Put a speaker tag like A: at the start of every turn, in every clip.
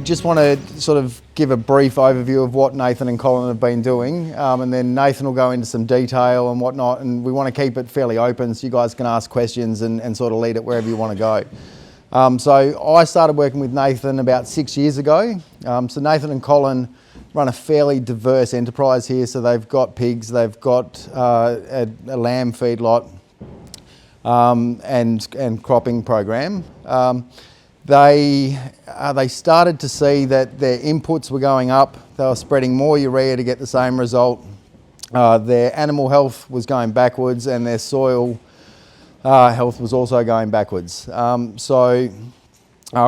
A: just want to sort of give a brief overview of what Nathan and Colin have been doing, and then Nathan will go into some detail and whatnot, and we want to keep it fairly open so you guys can ask questions and sort of lead it wherever you want to go. So I started working with Nathan about 6 years ago. So Nathan and Colin run a fairly diverse enterprise here. So they've got pigs, they've got a lamb feedlot, and cropping program. They started to see that their inputs were going up. They were spreading more urea to get the same result. Their animal health was going backwards, and their soil health was also going backwards. So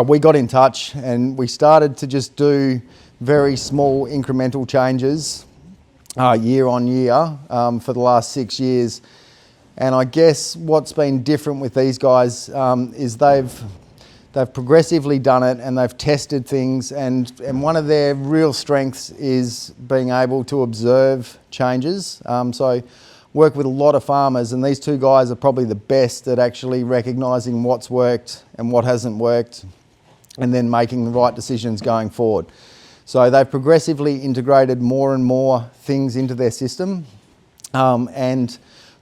A: we got in touch and we started to just do very small incremental changes year on year for the last 6 years. And I guess what's been different with these guys is they've progressively done it and they've tested things, and one of their real strengths is being able to observe changes. So work with a lot of farmers, and these two guys are probably the best at actually recognising what's worked and what hasn't worked, and then making the right decisions going forward. So they've progressively integrated more and more things into their system, and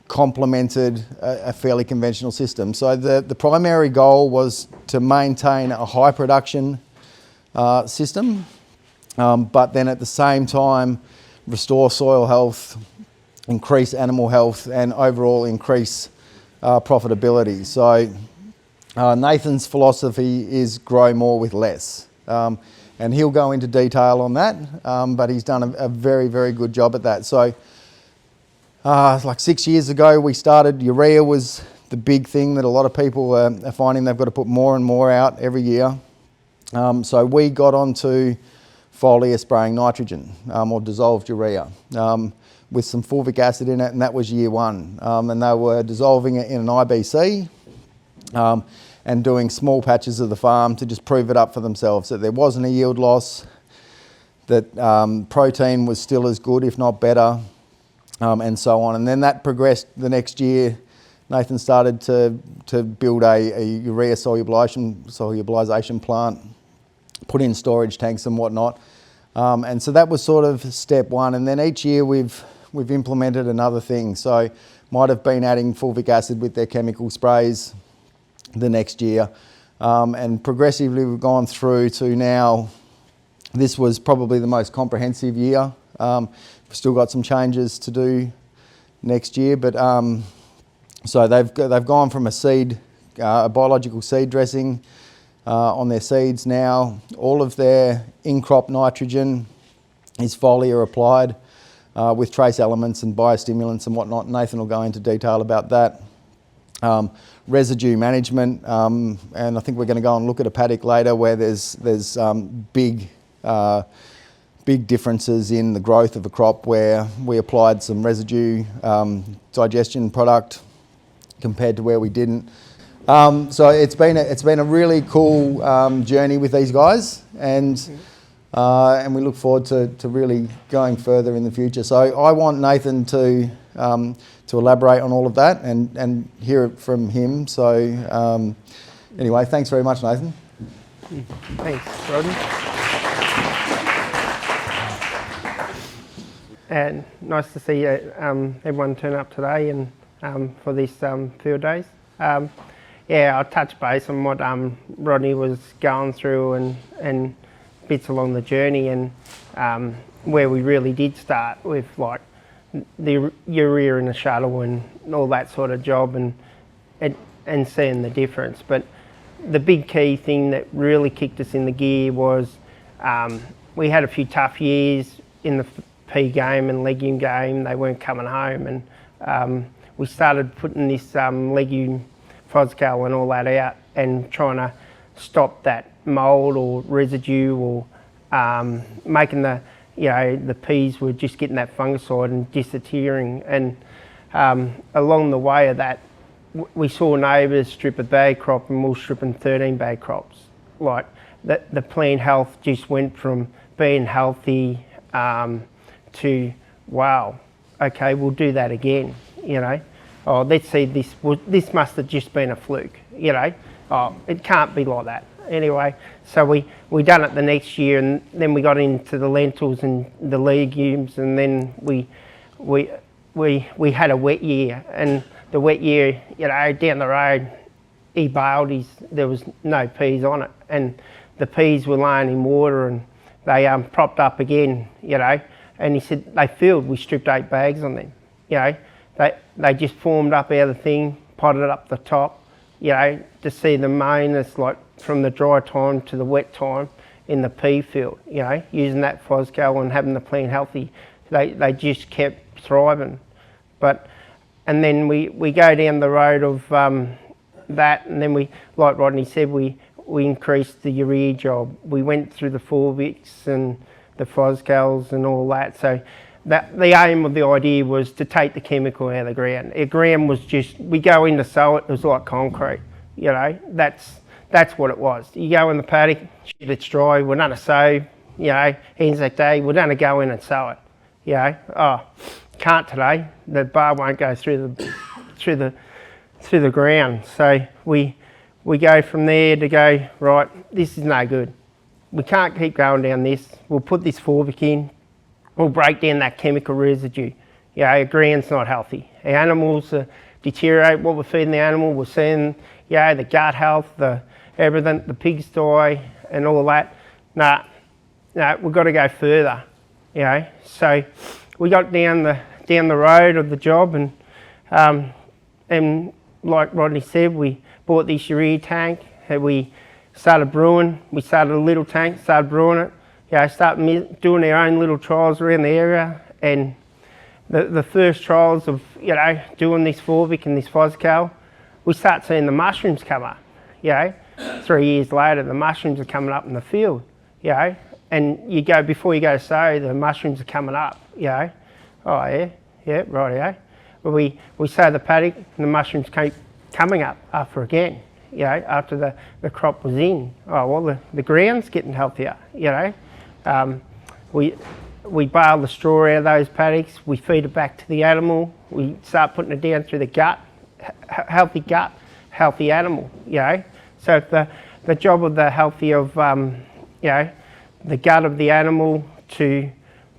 A: complemented a fairly conventional system. So the primary goal was to maintain a high production system, but then at the same time restore soil health, increase animal health, and overall increase profitability. So Nathan's philosophy is grow more with less, and he'll go into detail on that, but he's done a very, very good job at that. So like 6 years ago, we started, urea was the big thing that a lot of people are finding they've got to put more and more out every year. So we got onto Foliar spraying nitrogen, or dissolved urea, with some fulvic acid in it, and that was year one. And they were dissolving it in an IBC and doing small patches of the farm to just prove it up for themselves, that there wasn't a yield loss, that protein was still as good, if not better. And so on. And then that progressed the next year. Nathan started to build a urea solubilization plant, put in storage tanks and whatnot. And so that was sort of step one. And then each year we've implemented another thing. So might have been adding fulvic acid with their chemical sprays the next year. And progressively we've gone through to now, this was probably the most comprehensive year. We've still got some changes to do next year, but so they've gone from a biological seed dressing on their seeds now. All of their in-crop nitrogen is foliar applied with trace elements and biostimulants and whatnot. Nathan will go into detail about that. Residue management, and I think we're going to go and look at a paddock later where there's big differences in the growth of a crop where we applied some residue digestion product compared to where we didn't. So it's been a really cool journey with these guys, and we look forward to really going further in the future. So I want Nathan to elaborate on all of that and hear it from him. So anyway, thanks very much, Nathan.
B: Thanks, Rodney. And nice to see everyone turn up today and for these field days. Yeah, I'll touch base on what Rodney was going through and bits along the journey, and where we really did start with like the urea in the shuttle and all that sort of job, and seeing the difference. But the big key thing that really kicked us in the gear was we had a few tough years in the pea game and legume game. They weren't coming home, and we started putting this legume Fungal and all that out and trying to stop that mould or residue, or making the peas were just getting that fungicide and disappearing. And along the way of that, we saw neighbours strip a bag crop and we were stripping 13 bag crops. Like the plant health just went from being healthy to, wow, okay, we'll do that again, oh, let's see, this must have just been a fluke, oh, it can't be like that. Anyway, so we done it the next year, and then we got into the lentils and the legumes, and then we had a wet year, and the wet year, you know, down the road, he baled there was no peas on it, and the peas were laying in water, and they propped up again, you know, and he said they filled. We stripped 8 bags on them, you know. They just formed up out of the thing, potted up the top, you know, to see the mainness, like from the dry time to the wet time in the pea field, you know, using that Fungal and having the plant healthy. They just kept thriving. And then we go down the road of that, and then we, like Rodney said, we increased the urea job. We went through the fulvics and the Fungals and all that. So the aim of the idea was to take the chemical out of the ground. The ground was just, we go in to sow it, it was like concrete, you know, that's what it was. You go in the paddock, shit, it's dry, we're going to sow, you know, Anzac Day, we're going to go in and sow it, you know. Oh, can't today, the bar won't go through the ground. So we go from there to go, right, this is no good. We can't keep going down this. We'll put this fulvic in. We'll break down that chemical residue. You know, our ground's not healthy. Our animals deteriorate what we're feeding the animal. We're seeing, you know, the gut health, everything, the pigs die and all that. No, we've got to go further, you know. So we got down the road of the job, and like Rodney said, we bought this urea tank, and we started brewing. We started a little tank, started brewing it. You know, started doing our own little trials around the area, and the first trials of, you know, doing this fulvic and this Fungal, we start seeing the mushrooms come up. You know, 3 years later, the mushrooms are coming up in the field. You know, and you go, before you go to sow, the mushrooms are coming up. You know, oh yeah, right, yeah. But we sow the paddock, and the mushrooms keep coming up after again. You know, after the crop was in. Oh well, the ground's getting healthier. You know. We bale the straw out of those paddocks, we feed it back to the animal, we start putting it down through the gut, healthy animal, you know. So the job of the healthy of, you know, the gut of the animal to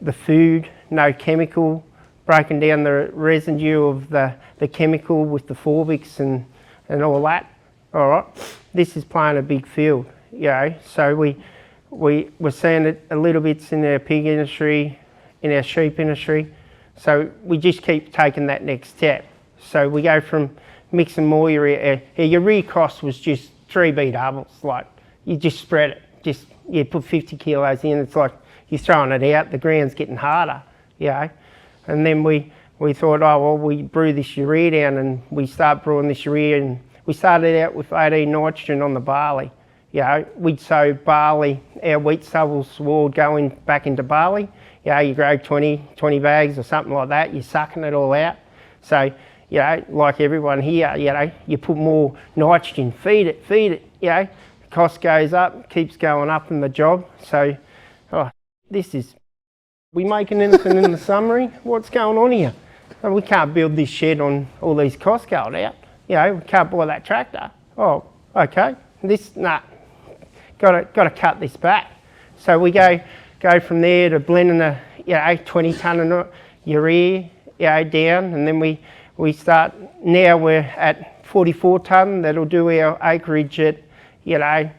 B: the food, no chemical, breaking down the residue of the chemical with the fulvics and all that, all right. This is playing a big field, you know, so we're seeing it a little bit in our pig industry, in our sheep industry. So we just keep taking that next step. So we go from mixing more urea. Our urea cost was just 3B doubles. Like, you just spread it. You put 50 kilos in, it's like you're throwing it out, the ground's getting harder, you know. And then we thought, oh, well, we brew this urea down, and we start brewing this urea, and we started out with 18 nitrogen on the barley. You know, we'd sow barley, our wheat stubbles would go back into barley. You know, you grow 20 bags or something like that, you're sucking it all out. So, you know, like everyone here, you know, you put more nitrogen, feed it, you know, the cost goes up, keeps going up in the job. So, oh, we making anything in the summary? What's going on here? Oh, we can't build this shed on all these costs going out. You know, we can't buy that tractor. Oh, okay, got to cut this back. So we go from there to blending the, you know, 20 tonne of urea, you know, down, and then we start, now we're at 44 tonne. That'll do our acreage at, you know,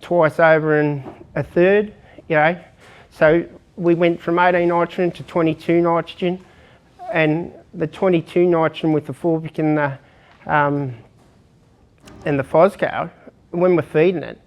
B: twice over and a third, you know. So we went from 18 nitrogen to 22 nitrogen, and the 22 nitrogen with the fulvic and the Fungal, when we're feeding it,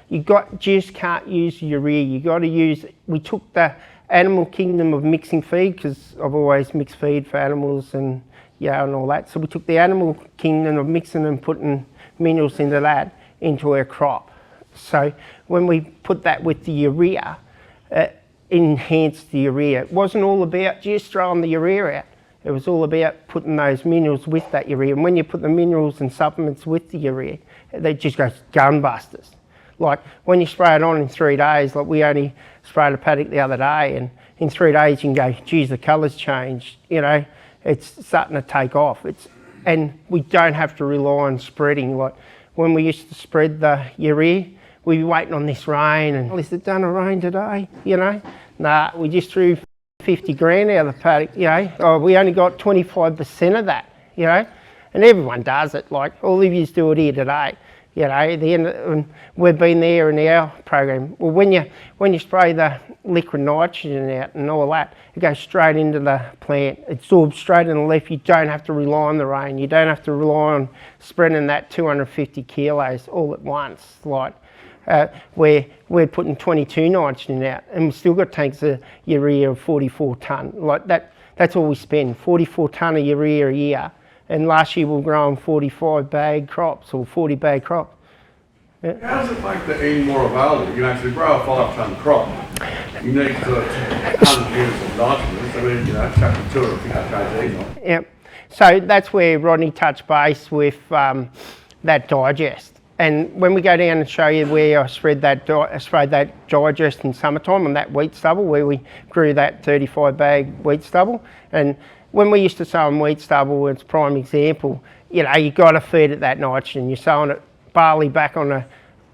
B: you just can't use urea. You got to use, we took the animal kingdom of mixing feed, because I've always mixed feed for animals and, yeah, and all that. So we took the animal kingdom of mixing and putting minerals into that, into our crop. So when we put that with the urea, enhanced the urea. It wasn't all about just throwing the urea out. It was all about putting those minerals with that urea. And when you put the minerals and supplements with the urea, they just go gunbusters. Like when you spray it on in 3 days, like we only sprayed a paddock the other day, and in 3 days you can go, geez, the colour's changed, you know, it's starting to take off. And we don't have to rely on spreading. Like when we used to spread the urea, we'd be waiting on this rain, and is it done a rain today, you know? Nah, we just threw 50 grand out of the paddock, you know? Oh, we only got 25% of that, you know? And everyone does it, like all of yous do it here today. You know, at the end, we've been there in our program. Well, when you spray the liquid nitrogen out and all that, it goes straight into the plant. It absorbs straight in the leaf. You don't have to rely on the rain. You don't have to rely on spreading that 250 kilos all at once. Like we're putting 22 nitrogen out, and we've still got tanks of urea of 44 tonne. Like that's all we spend, 44 tonne of urea a year. And last year we were growing 45 bag crops or 40 bag crops.
C: Yeah. How does it make the N more available? You know, to grow a 5 tonne crop, you need 100 units of nitrogen, so you know, chucking 250 kg on.
B: Yep. So that's where Rodney touched base with that digest. And when we go down and show you where I sprayed that digest in summertime on that wheat stubble, where we grew that 35 bag wheat stubble, and when we used to sow in wheat stubble, it's a prime example, you know, you got to feed it that nitrogen. You're sowing it barley back onto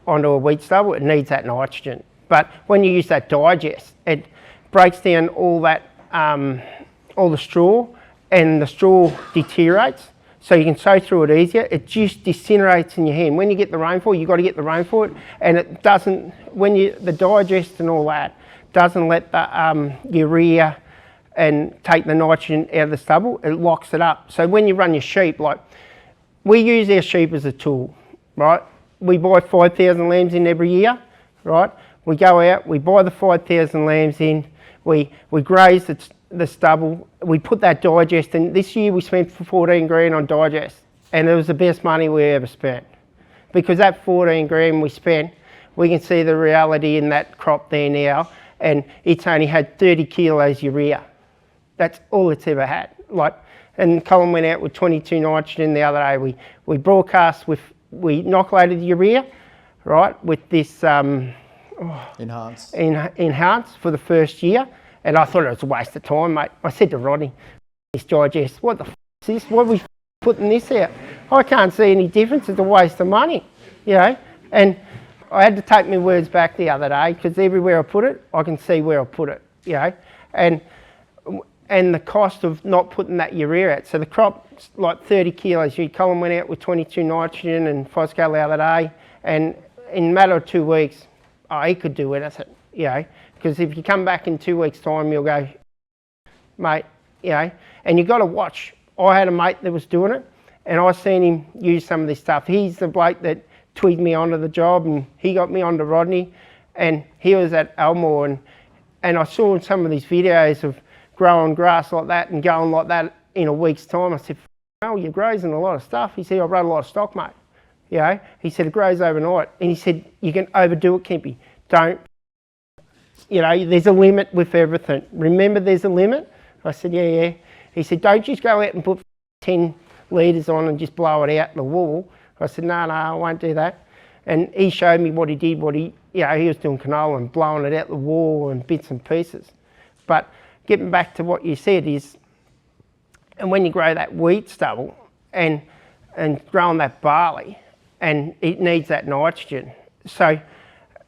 B: a wheat stubble, it needs that nitrogen. But when you use that digest, it breaks down all that, all the straw, and the straw deteriorates, so you can sow through it easier. It just disintegrates in your hand. When you get the rainfall, you've got to get the rain for it, and it doesn't, the digest and all that doesn't let the urea and take the nitrogen out of the stubble, it locks it up. So when you run your sheep, like we use our sheep as a tool, right? We buy 5,000 lambs in every year, right? We go out, we buy the 5,000 lambs in, we graze the stubble, we put that digest in. This year we spent 14 grand on digest, and it was the best money we ever spent. Because that 14 grand we spent, we can see the reality in that crop there now, and it's only had 30 kilos urea. That's all it's ever had. Like, and Colin went out with 22 nitrogen the other day. We broadcast we inoculated the urea, right, with this enhance for the first year, and I thought it was a waste of time, mate. I said to Rodney, this digest, what the f is this? What are we putting this out? I can't see any difference. It's a waste of money, you know. And I had to take my words back the other day, because everywhere I put it, I can see where I put it, you know. And the cost of not putting that urea out. So the crop's like 30 kilos. Colin went out with 22 nitrogen and Foscal the other day, and in a matter of 2 weeks, he could do anything, you know. Because if you come back in 2 weeks' time, you'll go, mate, you know. And you've got to watch. I had a mate that was doing it, and I seen him use some of this stuff. He's the bloke that twigged me onto the job, and he got me onto Rodney, and he was at Elmore, and I saw some of these videos of growing grass like that and going like that in a week's time. I said, oh, you're grazing a lot of stuff. He said, I run a lot of stock, mate. You know, he said, it grows overnight. And he said, you can overdo it, Kempy. Don't, you know, there's a limit with everything. Remember there's a limit? I said, yeah. He said, don't just go out and put 10 litres on and just blow it out the wall. I said, no, I won't do that. And he showed me what he did, you know, he was doing canola and blowing it out the wall and bits and pieces. But getting back to what you said is, and when you grow that wheat stubble and growing that barley, and it needs that nitrogen. So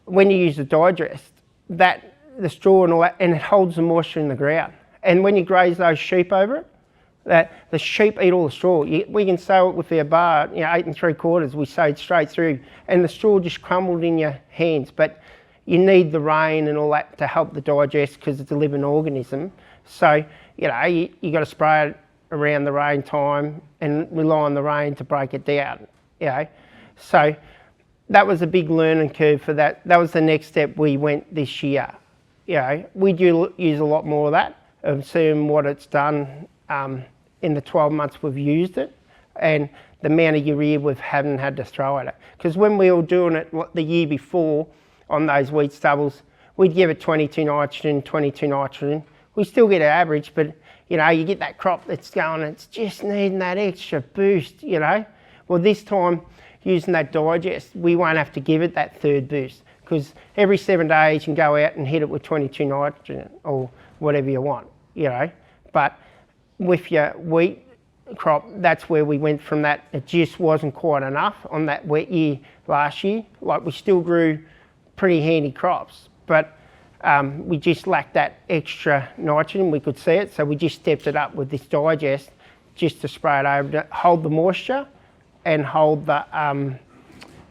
B: when you use the digest, the straw and all that, and it holds the moisture in the ground. And when you graze those sheep over it, that the sheep eat all the straw. We can sow it with our bar, you know, 8 3/4. We sowed straight through, and the straw just crumbled in your hands. But you need the rain and all that to help the digest, because it's a living organism. So, you know, you got to spray it around the rain time and rely on the rain to break it down, you know. So that was a big learning curve for that. That was the next step we went this year. You know, we do use a lot more of that, of seeing what it's done in the 12 months we've used it, and the amount of urea we haven't had to throw at it. Because when we were doing it the year before on those wheat stubbles, we'd give it 22 nitrogen. We still get an average, but you know, you get that crop that's going, it's just needing that extra boost, you know. Well, this time, using that digest, we won't have to give it that third boost, because every 7 days you can go out and hit it with 22 nitrogen or whatever you want, you know. But with your wheat crop, that's where we went from that. It just wasn't quite enough on that wet year last year. Like, we still grew pretty handy crops, but we just lacked that extra nitrogen. We could see it, so we just stepped it up with this digest just to spray it over to hold the moisture and hold the,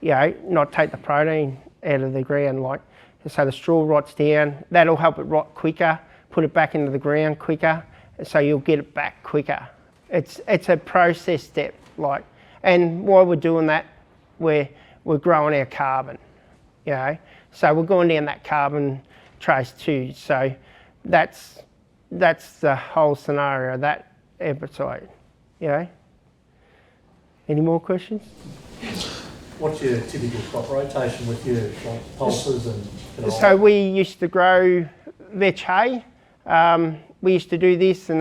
B: not take the protein out of the ground. Like, so the straw rots down, that'll help it rot quicker, put it back into the ground quicker, so you'll get it back quicker. It's a process step, like, and while we're doing that, we're growing our carbon, so we're going down that carbon trace too. So that's the whole scenario, that episode, Any more questions?
D: What's your typical crop rotation with your pulses and canola?
B: So we used to grow vetch hay. We used to do this, and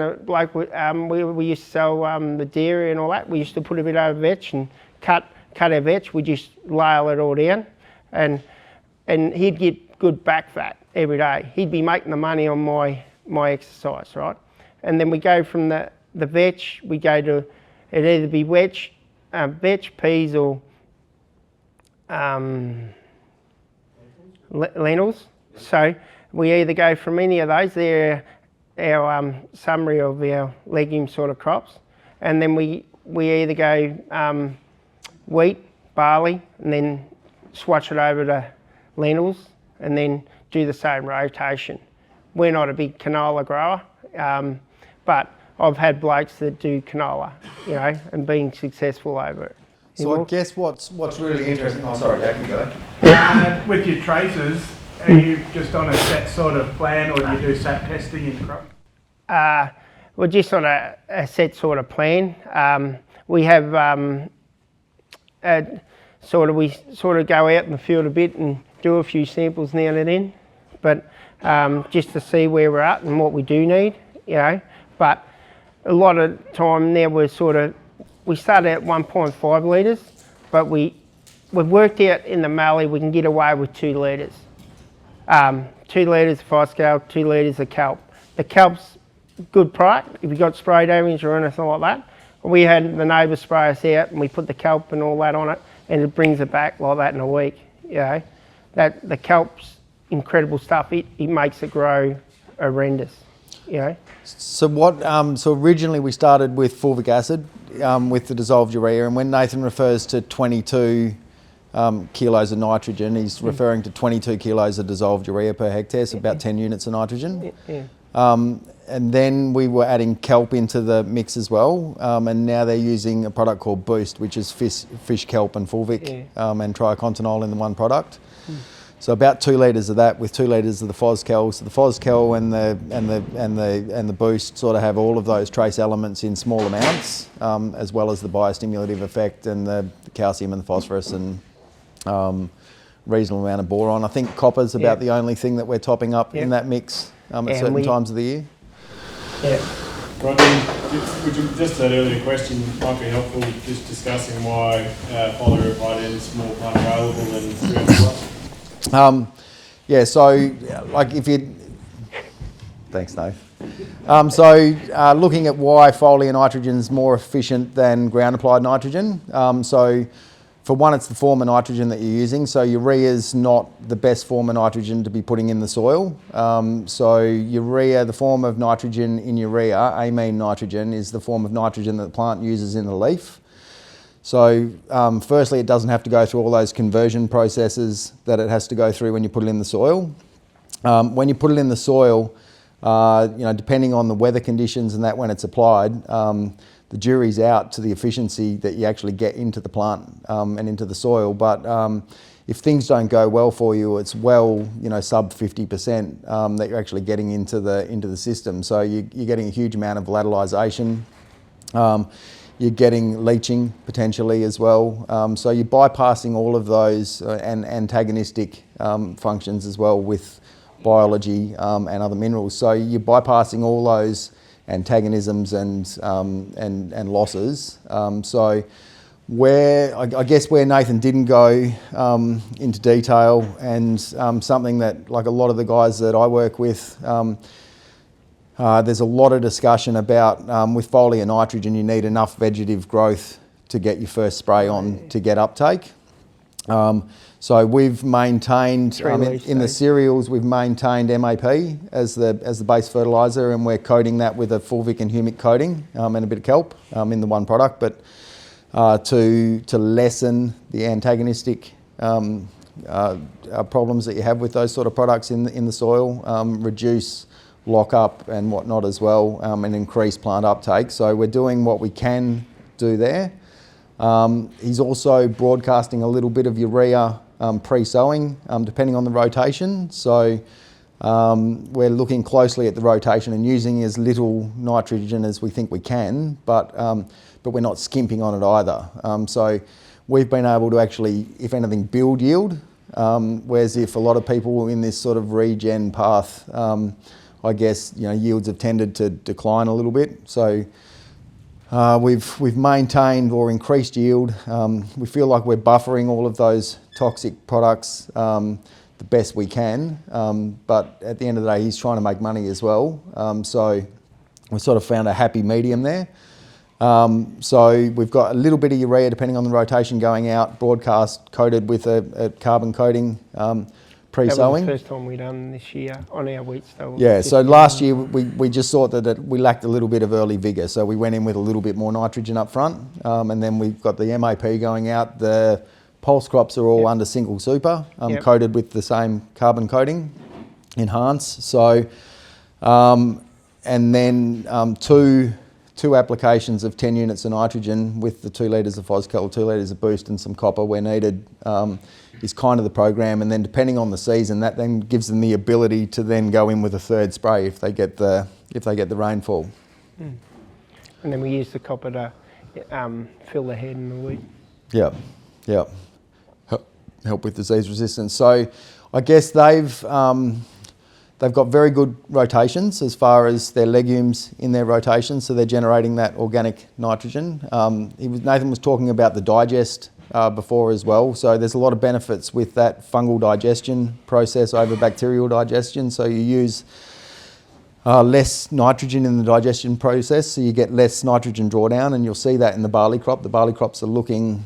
B: we used to sell the dairy and all that. We used to put a bit over vetch and cut our vetch. We just layer it all down, and he'd get good back fat every day. He'd be making the money on my exercise, right? And then we go from the vetch, we go to, it'd either be vetch, peas, or lentils. So we either go from any of those. They're our summary of our legume sort of crops, and then we either go wheat, barley, and then swatch it over to lentils, and then do the same rotation. We're not a big canola grower, but I've had blokes that do canola, and being successful over it.
A: So I guess what's really interesting. Oh, sorry, Jack, you go.
E: With your traces, are you just on a set sort of plan, or do you do sap testing in crop?
B: We're just on a set sort of plan. We have we sort of go out in the field a bit and do a few samples now and then, but just to see where we're at and what we do need, But a lot of time now we started at 1.5 litres, but we've worked out in the mallee we can get away with 2 litres. 2 litres of Foliar, 2 litres of kelp. The kelp's good product if you've got spray damage or anything like that. We had the neighbour spray us out and we put the kelp and all that on it, and it brings it back like that in a week. That the kelp's incredible stuff. It makes it grow horrendous.
A: So so originally we started with fulvic acid with the dissolved urea, and when Nathan refers to 22 kilos of nitrogen, he's referring to 22 kilos of dissolved urea per hectare, so about 10 units of nitrogen. And then we were adding kelp into the mix as well, and now they're using a product called Boost, which is fish kelp and fulvic and triacontanol in the one product. So about 2 litres of that with 2 litres of the Foskel. So the Foskel and the Boost sort of have all of those trace elements in small amounts, as well as the biostimulative effect and the calcium and the phosphorus and reasonable amount of boron. I think copper's about the only thing that we're topping up in that mix at certain times of the year.
F: Rodney, just that earlier question might be helpful, just discussing why Foliar is more plant available than 300 plus.
A: Thanks, Dave. Looking at why foliar nitrogen is more efficient than ground applied nitrogen. For one, it's the form of nitrogen that you're using. So urea is not the best form of nitrogen to be putting in the soil. Urea, the form of nitrogen in urea, amine nitrogen, is the form of nitrogen that the plant uses in the leaf. So firstly, it doesn't have to go through all those conversion processes that it has to go through when you put it in the soil. When you put it in the soil, depending on the weather conditions and that when it's applied, the jury's out to the efficiency that you actually get into the plant and into the soil. But if things don't go well for you, it's sub 50% that you're actually getting into the system. So you're getting a huge amount of volatilisation. You're getting leaching potentially as well. So you're bypassing all of those and antagonistic functions as well with biology and other minerals. So you're bypassing all those antagonisms and losses. So I guess where Nathan didn't go into detail, and something that like a lot of the guys that I work with, there's a lot of discussion about with foliar nitrogen you need enough vegetative growth to get your first spray on to get uptake. So we've maintained,
B: Three-leaf
A: in the
B: stage.
A: cereals, we've maintained MAP as the base fertiliser, and we're coating that with a fulvic and humic coating and a bit of kelp in the one product, but to lessen the antagonistic problems that you have with those sort of products in the soil, reduce lock-up and whatnot as well, and increase plant uptake. So we're doing what we can do there. He's also broadcasting a little bit of urea pre-sowing, depending on the rotation. So we're looking closely at the rotation and using as little nitrogen as we think we can, but we're not skimping on it either. So we've been able to actually, if anything, build yield, whereas if a lot of people in this sort of regen path, I guess, yields have tended to decline a little bit. So we've maintained or increased yield. We feel like we're buffering all of those toxic products the best we can, but at the end of the day, he's trying to make money as well. So we sort of found a happy medium there. So we've got a little bit of urea depending on the rotation going out, broadcast coated with a carbon coating pre-sowing.
B: That was the first time we done this year on our wheat stubble.
A: Yeah, so last year we just thought that we lacked a little bit of early vigour, so we went in with a little bit more nitrogen up front, and then we've got the MAP going out. The pulse crops are all under single super, coated with the same carbon coating, enhance. So, and then two applications of 10 units of nitrogen with the 2 litres of Foscal, 2 litres of Boost and some copper where needed, is kind of the program. And then depending on the season, that then gives them the ability to then go in with a third spray if they get the rainfall.
B: And then we use the copper to fill the head in the wheat.
A: Yeah. Help with disease resistance. So I guess they've got very good rotations as far as their legumes in their rotation, so they're generating that organic nitrogen. Nathan was talking about the digest before as well, so there's a lot of benefits with that fungal digestion process over bacterial digestion. So you use less nitrogen in the digestion process, so you get less nitrogen drawdown, and you'll see that in the barley crop. The barley crops are looking,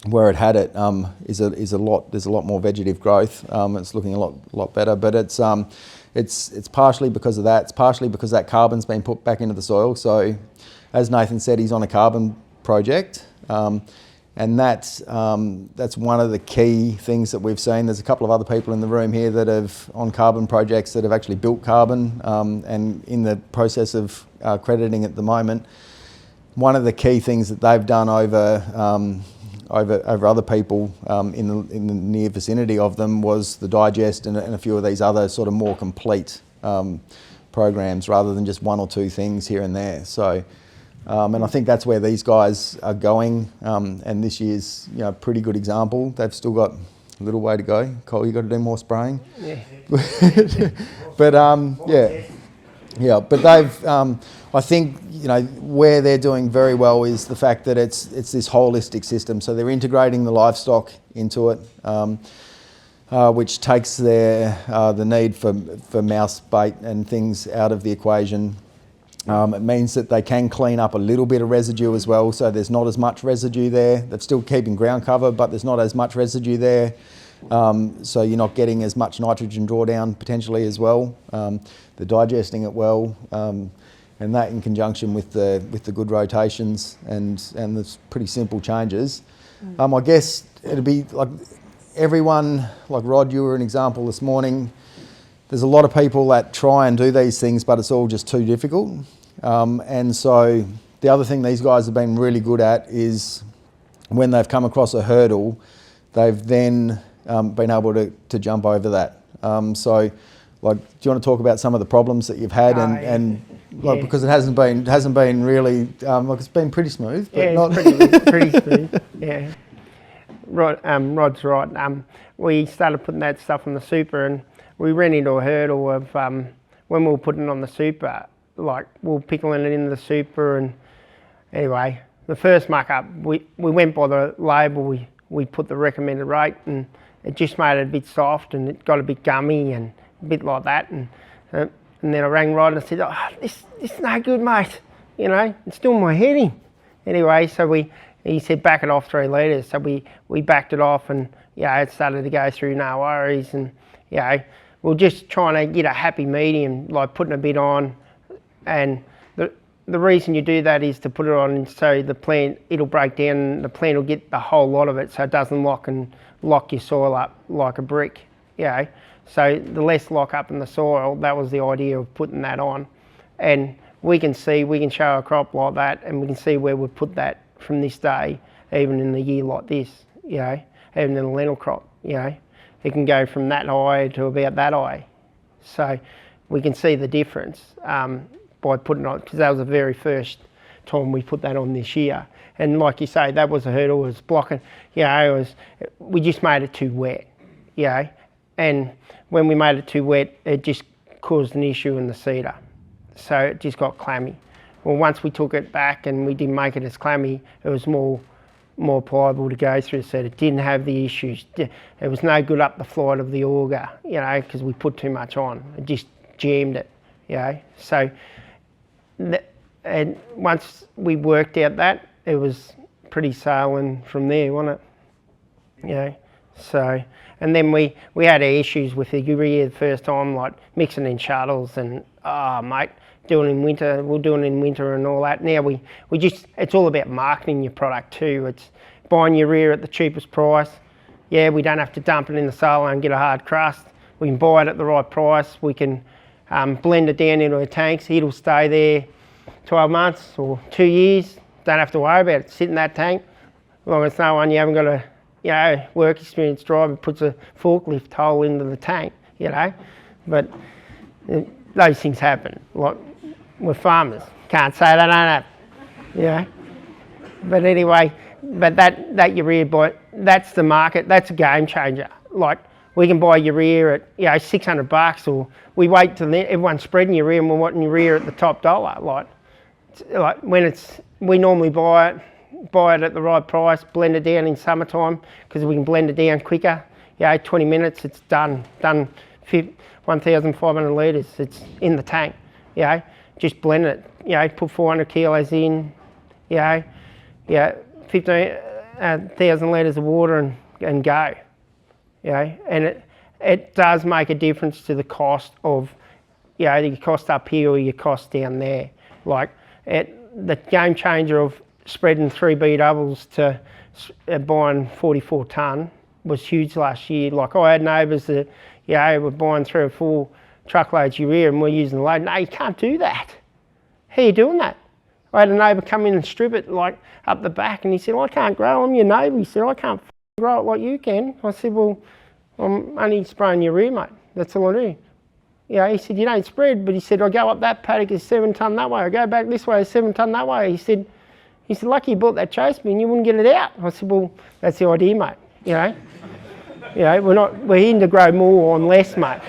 A: where it had it, there's a lot more vegetative growth. It's looking a lot better, but it's partially because of that. It's partially because that carbon's been put back into the soil. So, as Nathan said, he's on a carbon project, and that's one of the key things that we've seen. There's a couple of other people in the room here that have on carbon projects that have actually built carbon, and in the process of crediting at the moment. One of the key things that they've done over other people in the near vicinity of them was the digest and a few of these other sort of more complete programs rather than just one or two things here and there. So, and I think that's where these guys are going, and this year's a pretty good example. They've still got a little way to go. Cole, you got to do more spraying.
B: Yeah.
A: But but they've, I think, where they're doing very well is the fact that it's this holistic system. So they're integrating the livestock into it, which takes the need for mouse bait and things out of the equation. It means that they can clean up a little bit of residue as well, so there's not as much residue there. They're still keeping ground cover, but there's not as much residue there. So you're not getting as much nitrogen drawdown potentially as well. They're digesting it well, and that in conjunction with the good rotations and the pretty simple changes. I guess it'd be like everyone, like Rod, you were an example this morning. There's a lot of people that try and do these things, but it's all just too difficult. And so the other thing these guys have been really good at is when they've come across a hurdle, they've then been able to jump over that. So, like, do you want to talk about some of the problems that you've had and like, because it hasn't been really like, it's been pretty smooth, but not
B: pretty smooth. Yeah, Rod's right. We started putting that stuff on the super, and we ran into a hurdle of when we were putting it on the super, like we were pickling it into the super, and anyway, the first muck up, we went by the label, we put the recommended rate, and it just made it a bit soft, and it got a bit gummy and a bit like that, and then I rang Rod and I said, this is no good, mate, it's still my heading. Anyway, so he said back it off 3 litres, so we backed it off, and it started to go through, no worries, and we're just trying to get a happy medium, like putting a bit on, and the reason you do that is to put it on so the plant, it'll break down, the plant will get the whole lot of it so it doesn't lock your soil up like a brick, So the less lock up in the soil, that was the idea of putting that on. And we can show a crop like that, and we can see where we put that from this day, even in the year like this, even in a lentil crop, It can go from that high to about that high. So we can see the difference by putting it on, because that was the very first time we put that on this year. And like you say, that was a hurdle, it was blocking, we just made it too wet, And when we made it too wet, it just caused an issue in the seeder. So it just got clammy. Well, once we took it back and we didn't make it as clammy, it was more pliable to go through, so it didn't have the issues. It was no good up the flight of the auger, because we put too much on. It just jammed it, So, and once we worked out that, it was pretty sailing from there, wasn't it? So, and then we had our issues with the urea the first time, like mixing in shuttles and, mate, doing in winter, we'll do it in winter and all that. Now we just, it's all about marketing your product too. It's buying urea at the cheapest price. We don't have to dump it in the solar and get a hard crust. We can buy it at the right price. We can blend it down into a tank, so it'll stay there 12 months or 2 years. Don't have to worry about it, sit in that tank. As long as no one you haven't got a work experience driver puts a forklift hole into the tank, But those things happen. Like, we're farmers, can't say they don't happen, But anyway, but that urea, that's the market, that's a game changer. Like, we can buy urea at $600, or we wait till everyone's spreading urea and we're wanting urea at the top dollar. Like when we normally buy it at the right price, blend it down in summertime, because we can blend it down quicker. 20 minutes, it's done 1,500 litres, it's in the tank. Just blend it. Put 400 kilos in. 15,000 litres of water and go. And it does make a difference to the cost of, your cost up here or your cost down there. Like, the game changer of spreading 3B doubles to buying 44 tonne was huge last year. Like, I had neighbours that, were buying 3 or 4 truckloads of urea and we're using the load. No, you can't do that. How are you doing that? I had a neighbour come in and strip it like up the back, and he said, I can't grow, I'm your neighbour. He said, I can't grow it like you can. I said, well, I'm only spraying urea, mate. That's all I do. He said, you don't spread, but he said, I go up that paddock, it's 7 tonne that way. I go back this way, it's 7 tonne that way. He said, lucky you bought that chase bin, you wouldn't get it out. I said, well, that's the idea, mate. We're in to grow more on less, mate.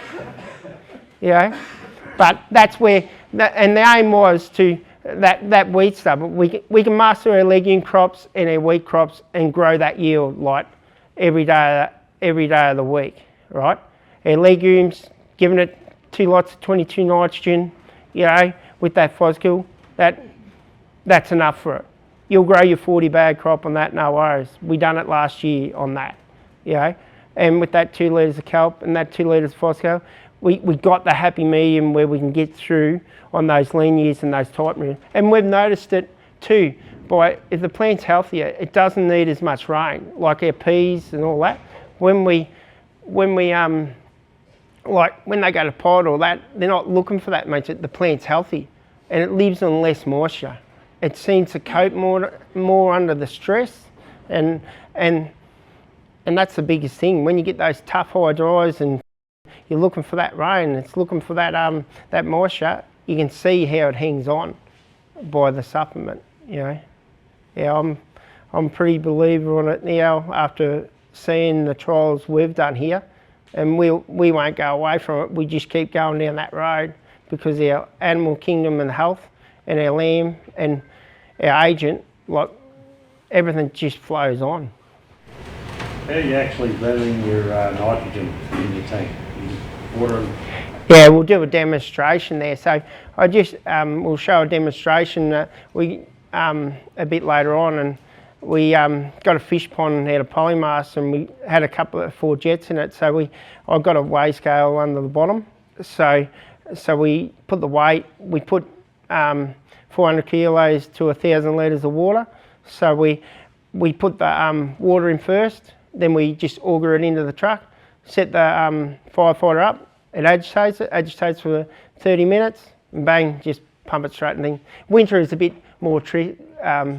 B: But that's where, and the aim was to, that wheat stuff, we can master our legume crops and our wheat crops and grow that yield like every day of the week, right? Our legumes, giving it 2 lots of 22 nitrogen, with that Fosgill, that's enough for it. You'll grow your 40 bag crop on that, no worries. We done it last year on that, And with that 2 litres of kelp and that 2 litres of Fosgill, we got the happy medium where we can get through on those lean years and those tight years. And we've noticed it too, if the plant's healthier, it doesn't need as much rain, like our peas and all that. When they go to pod or that, they're not looking for that much. The plant's healthy and it lives on less moisture. It seems to cope more under the stress, and that's the biggest thing. When you get those tough high dries and you're looking for that rain, it's looking for that moisture, you can see how it hangs on by the supplement, I'm pretty believer on it now after seeing the trials we've done here, and we won't go away from it. We just keep going down that road because our animal kingdom and health and our lamb and our agent, like, everything just flows on.
D: How are you actually blending your nitrogen in your tank? Water and...
B: Yeah, we'll do a demonstration there. So we'll show a demonstration a bit later on, we got a fish pond out of polymass, and we had a couple of 4 jets in it. So I got a weigh scale under the bottom. So we put the weight. We put 400 kilos to 1,000 litres of water. So we put the water in first, then we just auger it into the truck, set the firefighter up. It agitates for 30 minutes, and bang, just pump it straight in. Winter is a bit more tricky, a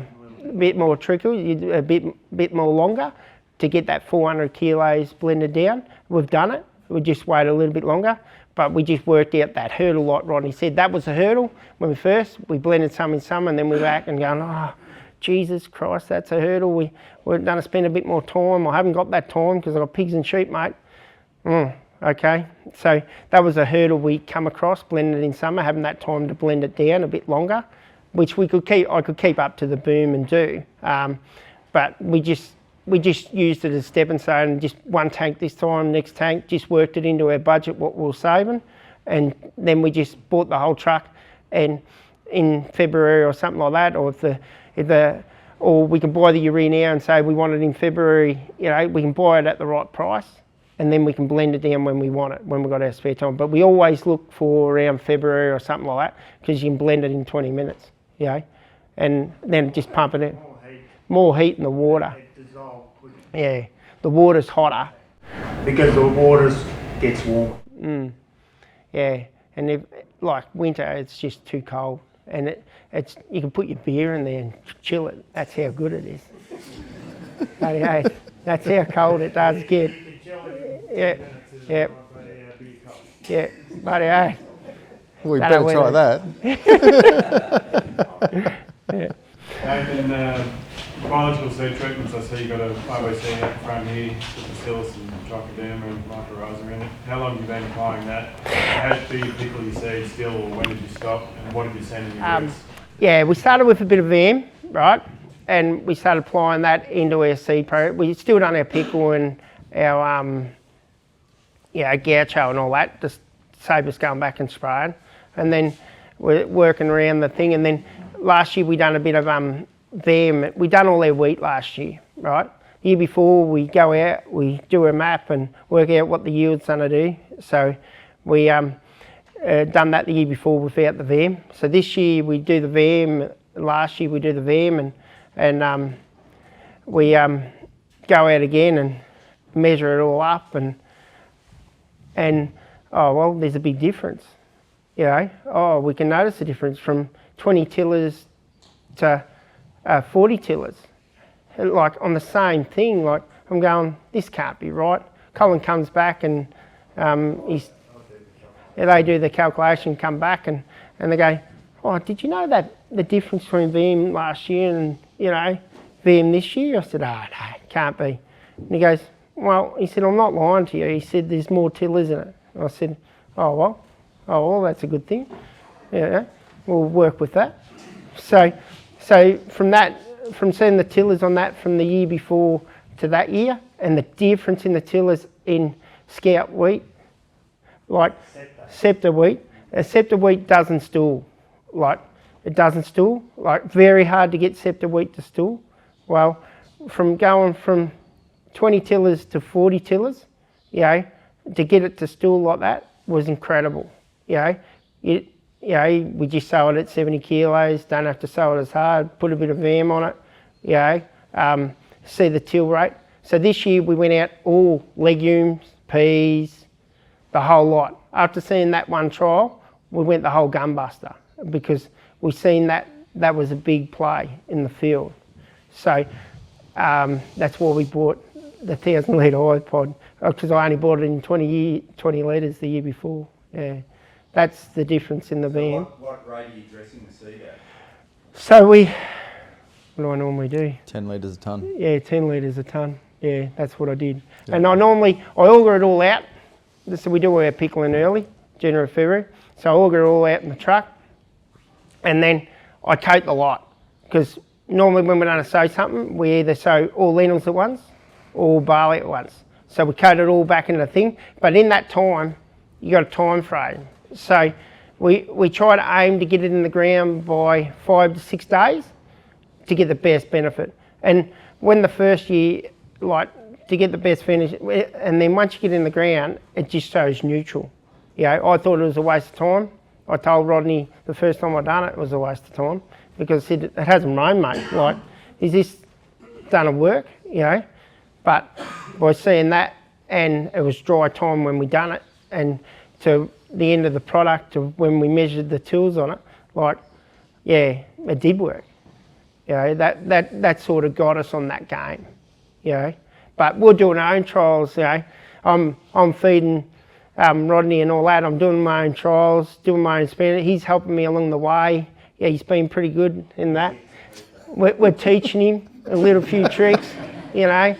B: bit more longer to get that 400 kilos blended down. We've done it. We just wait a little bit longer, but we just worked out that hurdle like Rodney said. That was the hurdle when we blended some in some, and then we were back and going, oh, Jesus Christ, that's a hurdle. We're going to spend a bit more time. I haven't got that time because I've got pigs and sheep, mate. Okay, so that was a hurdle we come across, blended in summer, having that time to blend it down a bit longer, which I could keep up to the boom and do. But we just used it as stepping stone, just one tank this time, next tank, just worked it into our budget, what we were saving. And then we just bought the whole truck, and in February or something like that, or we can buy the urea now and say we want it in February, we can buy it at the right price, and then we can blend it down when we want it, when we've got our spare time. But we always look for around February or something like that, because you can blend it in 20 minutes, and then just pump it in. More heat in the water.
E: It dissolves quicker.
B: Yeah, the water's hotter.
E: Because the water gets warmer.
B: Yeah, and if, like winter, it's just too cold, and it's you can put your beer in there and chill it. That's how good it is. That's how cold it does get. Yeah. But
A: We better try that.
F: Nathan, biological seed treatments, I see you've got a IBC out front here, with bacillus and trichoderma and mycorrhiza in it. How long have you been applying that? How do you pickle your seeds still, or when did you stop, and what did you send in your roots?
B: Yeah, we started with a bit of VAM, right? And we started applying that into our seed program. We still done our pickle and our gaucho and all that, just save us going back and spraying. And then we're working around the thing. And then last year we done a bit of VAM. We done all our wheat last year, right? The year before we go out, we do a map and work out what the yield's gonna do. So we done that the year before without the VAM. So this year we do the VAM. Last year we do the VAM, and we go out again and measure it all up, and oh well, there's a big difference. We can notice the difference from 20 tillers to 40 tillers, like on the same thing. Like I'm going, this can't be right. Colin comes back and they do the calculation, come back and they go, oh, did you know that the difference between VM last year and VM this year? I said, oh no, it can't be. And he goes, well, he said, I'm not lying to you. He said, there's more tillers in it. I said, oh well, that's a good thing. We'll work with that. So from seeing the tillers on that from the year before to that year, and the difference in the tillers in scout wheat, like scepter wheat. A scepter wheat doesn't stool. It doesn't stool. Very hard to get scepter wheat to stool. Well, from going from 20 tillers to 40 tillers, to get it to stool like that was incredible. We just sow it at 70 kilos, don't have to sow it as hard, put a bit of VAM on it, see the till rate. So this year we went out all legumes, peas, the whole lot. After seeing that one trial, we went the whole gunbuster, because we seen that was a big play in the field. So that's why we bought the 1,000 litre iPod, because I only bought it in 20 litres the year before. That's the difference in the VAM.
G: What rate are you dressing the seed at?
B: So what do I normally do?
A: 10 litres a tonne.
B: Yeah, 10 litres a tonne. Yeah, that's what I did. Yeah. And I auger it all out. So we do our pickling early, January, February. So I auger it all out in the truck, and then I coat the lot, because normally when we're going to sow something, we either sow all lentils at once or barley at once. So we coat it all back into the thing, but in that time, you got a time frame. So we try to aim to get it in the ground by 5 to 6 days to get the best benefit. And when the first year, like, to get the best finish, and then once you get in the ground, it just shows neutral. You know, I thought it was a waste of time. I told Rodney the first time I done it was a waste of time, because he said, it hasn't rained, mate. Like, is this gonna work? You know, but by seeing that, and it was dry time when we done it, and to the end of the product, to when we measured the tools on it, like, yeah, it did work. You know, that sort of got us on that game. You know, but we're doing our own trials. You know, I'm feeding Rodney and all that. I'm doing my own trials, doing my own experiment. He's helping me along the way. Yeah, he's been pretty good in that. We're teaching him a little few tricks, you know,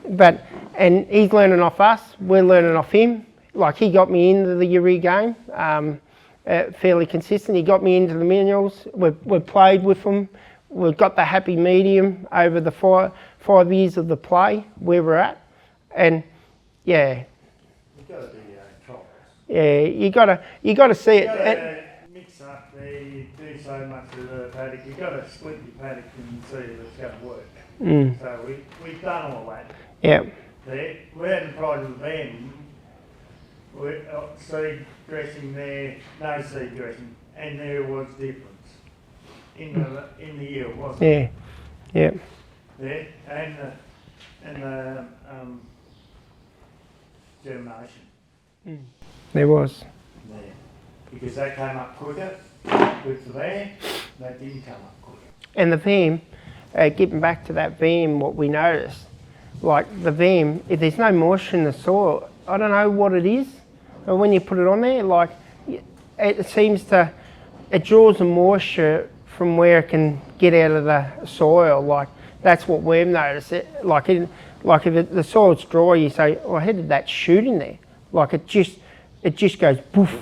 B: but, and he's learning off us, we're learning off him. Like, he got me into the urea game, fairly consistent. He got me into the minerals. We've played with them. We've got the happy medium over the 5 years of the play where we're at, and yeah.
E: You've got to do your own trials.
B: Yeah, you got to see it.
E: You've got to mix up there. You do so much of the paddock. You've got to split your paddock and see if it's going to work. So we've done all that.
B: Yeah.
E: There. We hadn't tried with them. Seed dressing there, no seed dressing, and there was difference in the yield, wasn't it?
B: Yeah.
E: There, and the germination.
B: There was.
E: There. Because that came up quicker with the VAM, that didn't come up quicker.
B: And the VAM, getting back to that VAM, what we noticed, like the VAM, if there's no moisture in the soil, I don't know what it is, but when you put it on there, like, it seems to, it draws the moisture from where it can get out of the soil. Like, that's what we've noticed. If the soil's dry, you say, oh, how did that shoot in there? Like, it just goes poof.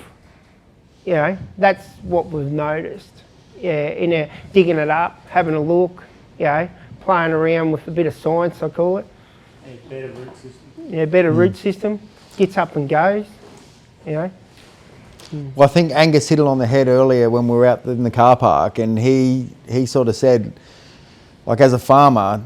B: You know, that's what we've noticed. Yeah, digging it up, having a look, you know, playing around with a bit of science, I call it.
E: And better root system.
B: Yeah, better root system, gets up and goes, you know.
A: Well, I think Angus hit it on the head earlier when we were out in the car park, and he sort of said, like, as a farmer,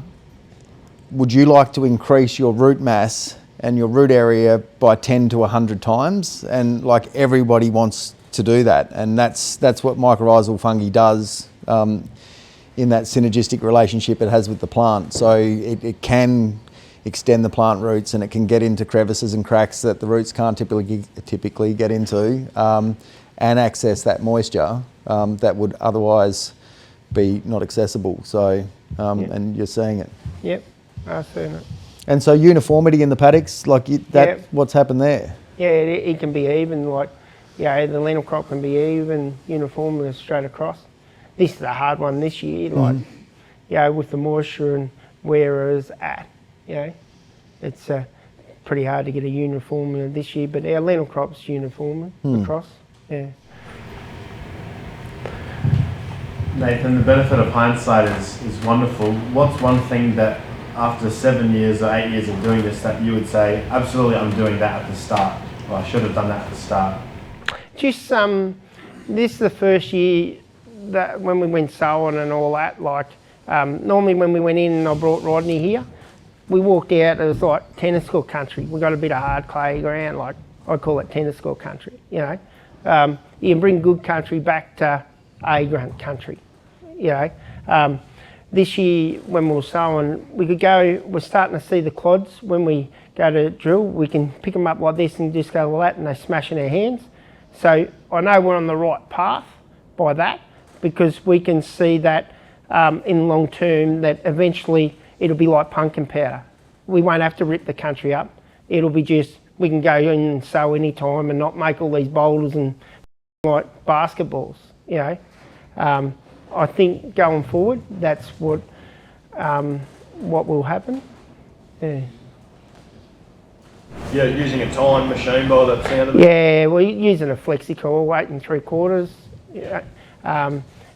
A: would you like to increase your root mass and your root area by 10 to 100 times? And like, everybody wants to do that, and that's what mycorrhizal fungi does in that synergistic relationship it has with the plant. So it can extend the plant roots, and it can get into crevices and cracks that the roots can't typically get into, and access that moisture that would otherwise be not accessible. So, and you're seeing it.
B: Yep, I've seen it.
A: And so uniformity in the paddocks, like what's happened there?
B: Yeah, it can be even, like, yeah, the lentil crop can be even, uniformly straight across. This is a hard one this year, like, yeah, with the moisture and where it is at. You know, it's pretty hard to get a uniform this year, but our lentil crop's uniform across. Yeah.
H: Nathan, the benefit of hindsight is wonderful. What's one thing that after 7 years or 8 years of doing this that you would say, absolutely, I'm doing that at the start, or I should have done that at the start?
B: Just this is the first year that when we went sowing and all that, like, normally when we went in and I brought Rodney here, we walked out, it was like tennis court country. We got a bit of hard clay ground, like, I call it tennis court country, you know. You can bring good country back to A-grunt country, you know. This year when we were sowing, we're starting to see the clods. When we go to drill, we can pick them up like this and just go like that, and they smash in our hands. So I know we're on the right path by that, because we can see that in long term, that eventually it'll be like pumpkin powder. We won't have to rip the country up. It'll be just, we can go in and sow any time and not make all these boulders and like basketballs, you know. I think going forward, that's what will happen. Yeah.
I: Yeah, using a time machine by the sound of it.
B: Yeah, we're using a flexi-coil, 8 3/4. Yeah.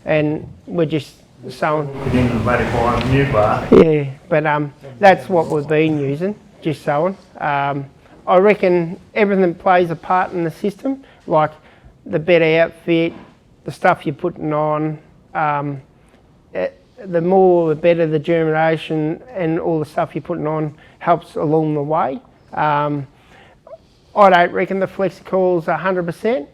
B: And we're just sowing.
E: Within the radical new bar.
B: Yeah, but that's what we've been using, just sowing. I reckon everything plays a part in the system, like the better outfit, the stuff you're putting on. the more the better the germination and all the stuff you're putting on helps along the way. I don't reckon the Flexicoil's 100%.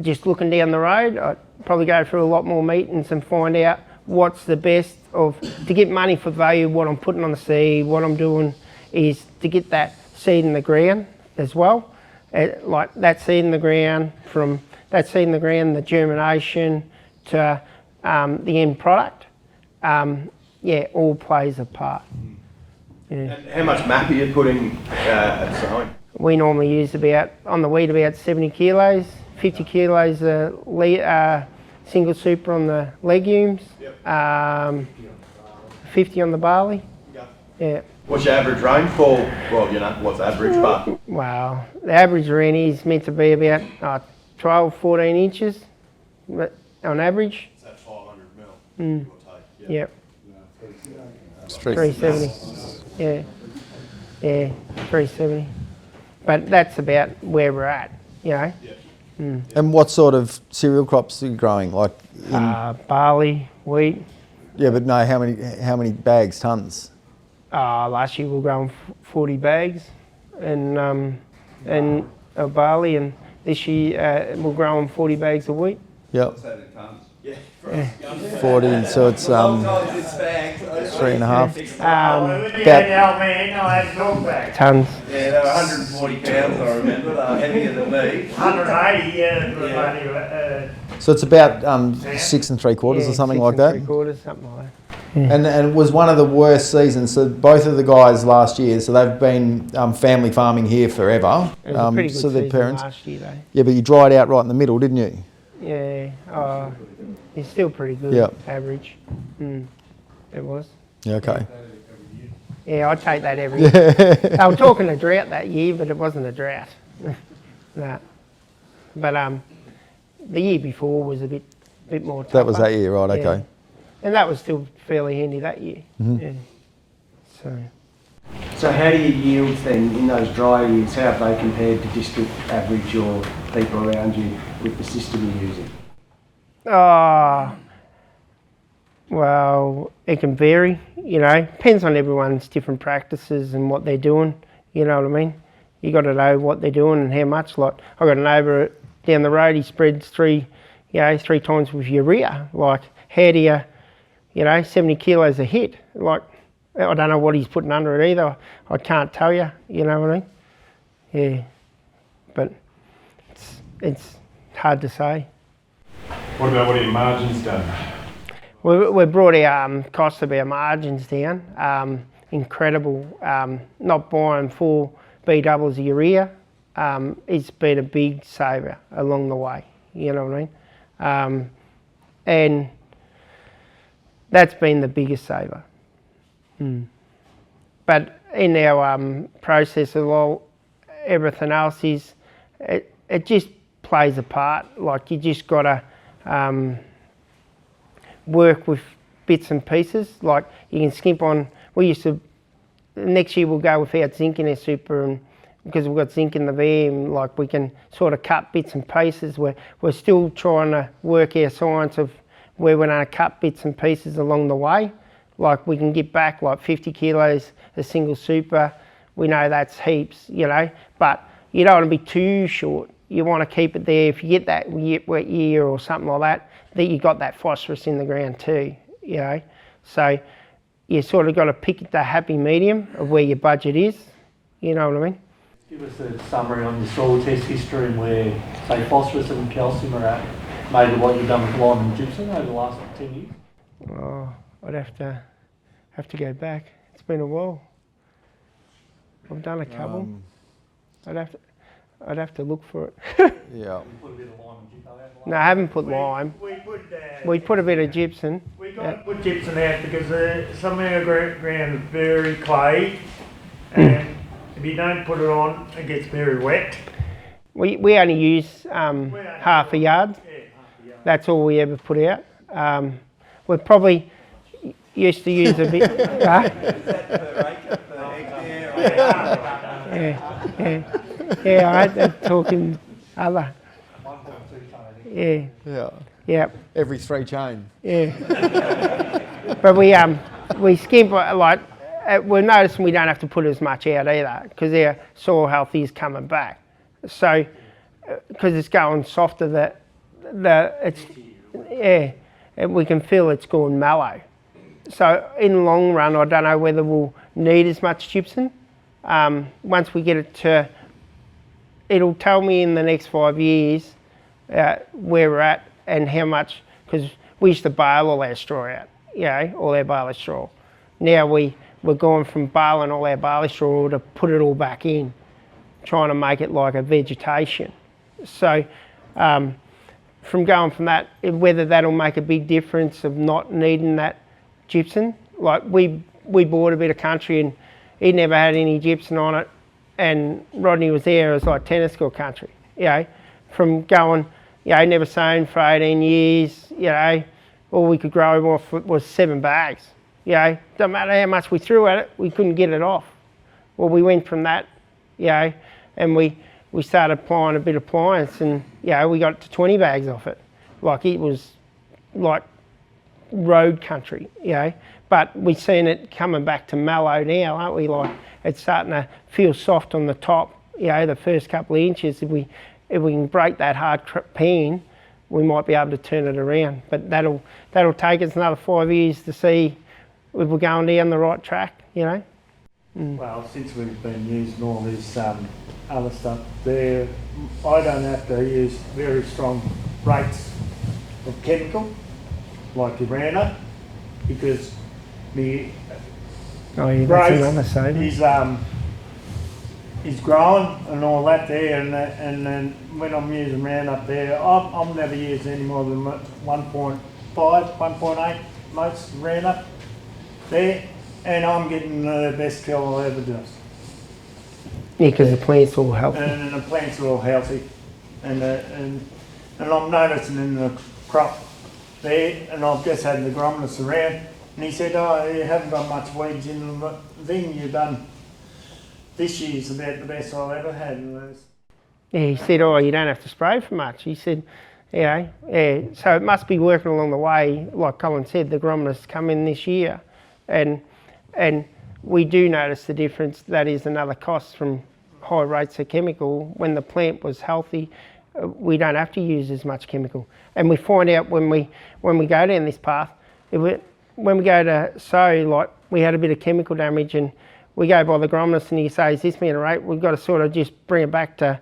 B: Just looking down the road, I'd probably go through a lot more meetings and find out what's the best to get money for value. What I'm putting on the seed, what I'm doing is to get that seed in the ground as well. Like that seed in the ground, from that seed in the ground, the germination to the end product, all plays a part. Yeah.
I: And how much MAP are you putting at sowing?
B: We normally use on the wheat about 70 kilos, 50 kilos single super on the legumes, 50 on the barley. Yeah.
I: What's your average rainfall? Well, what's average, but?
B: Well, the average rain is meant to be about 12, 14 inches on average.
I: Is that 500 mil?
B: Mm. Yep.
A: It's
B: 370. Yeah. Yeah, 370. But that's about where we're at, you know.
A: And what sort of cereal crops are you growing? Like
B: barley, wheat.
A: yeah, but no, how many bags, tons?
B: Last year we were growing 40 bags and barley, and this year we're growing 40 bags of wheat.
A: Yep.
G: What's that in tons? Yeah.
A: 40, so it's 3.5.
B: Tons.
G: Yeah, they were 140 pounds, I remember. They were heavier than me.
E: 180,
A: So it's about 6 3/4 or something like that.
B: 6 3/4, something like that.
A: And it was one of the worst seasons. So both of the guys last year, so they've been family farming here forever.
B: It was a pretty good
A: so their
B: season
A: parents.
B: last year, though.
A: Yeah, but you dried out right in the middle, didn't you?
B: Yeah, it's still pretty good,
A: Yep.
B: average. It was.
A: Yeah, okay.
B: Yeah, I'd take that every year. They were talking a drought that year, but it wasn't a drought. No. But the year before was a bit more tougher.
A: That was that year, right?
B: Yeah.
A: Okay.
B: And that was still fairly handy that year. Yeah.
J: So how do your yields then in those dry years, how have they compared to district average or people around you with the system you're using?
B: Well, it can vary, you know, depends on everyone's different practices and what they're doing, you know what I mean? You got to know what they're doing and how much. Like, I got a neighbour down the road, he spreads 3 times with urea. Like, how do you 70 kilos a hit? Like, I don't know what he's putting under it either. I can't tell you, you know what I mean? Yeah, but it's hard to say.
F: What are your margins done?
B: We brought our cost of our margins down. Incredible. Not buying 4 B doubles of urea. It's been a big saver along the way. You know what I mean? And that's been the biggest saver. But in our process of everything else is it just plays a part. Like, you just got to work with bits and pieces. Like, you can skimp on. Next year we'll go without zinc in our super, and because we've got zinc in the VAM, like, we can sort of cut bits and pieces. We're still trying to work our science of where we're going to cut bits and pieces along the way. Like, we can get back like 50 kilos a single super. We know that's heaps, you know, but you don't want to be too short. You want to keep it there. If you get that wet year or something like that, that you got that phosphorus in the ground too, you know. So you sort of got to pick the happy medium of where your budget is, you know what I mean?
D: Give us a summary on your soil test history and where, say, phosphorus and calcium are at, maybe what you've done with lime and gypsum over the last 10 years.
B: Oh, I'd have to go back. It's been a while. I've done a couple. I'd have to look for it.
A: Yeah.
D: Put a bit of lime and gypsum out.
B: No, I haven't put lime. We put a bit of gypsum.
E: We got to put gypsum out because some of our ground is very clay, and if you don't put it on, it gets very wet.
B: We only use half a yard. That's all we ever put out. We probably used to use a bit. Yeah, I'm talking other.
A: Yeah.
B: Yep.
A: every 3 chain.
B: Yeah. But we skimp like we're noticing we don't have to put as much out either because our soil health is coming back. So because it's going softer, we can feel it's going mellow. So in the long run, I don't know whether we'll need as much gypsum. Once we get it to, it'll tell me in the next 5 years where we're at and how much, because we used to bale all our straw out, all our barley straw. Now we're going from baling all our barley straw to put it all back in, trying to make it like a vegetation. So from going from that, whether that'll make a big difference of not needing that gypsum. Like we bought a bit of country and he never had any gypsum on it, and Rodney was there, it was like tennis court country, from going, never sown for 18 years, all we could grow off was 7 bags, don't matter how much we threw at it, we couldn't get it off. Well, we went from that, and we started applying a bit of appliance, and we got to 20 bags off it. Like it was like road country, but we've seen it coming back to mellow now, aren't we? Like it's starting to feel soft on the top, the first couple of inches. If we can break that hard pan, we might be able to turn it around. But that'll take us another 5 years to see if we're going down the right track,
E: Well, since we've been using all this other stuff, I don't have to use very strong rates of chemical like Urana, because the growth is growing and all that there, and then when I'm using Roundup there, I'm never using any more than 1.5, 1.8 most Roundup there, and I'm getting the best kill I'll ever do.
B: Yeah, because the plant's all healthy.
E: And the plants are all healthy, and I'm noticing in the crop there, and I've just had the agronomist around, and he said, "Oh, you haven't got much weeds in the thing you've done. This year's about the best I've ever had."
B: Yeah, he said, "Oh, you don't have to spray for much." He said, so it must be working along the way. Like Colin said, the agronomists come in this year, and we do notice the difference. That is another cost from high rates of chemical. When the plant was healthy, we don't have to use as much chemical. And we find out when we go down this path, when we go to sow, like we had a bit of chemical damage, and we go by the agronomist and he says this amount of rate, we've got to sort of just bring it back to,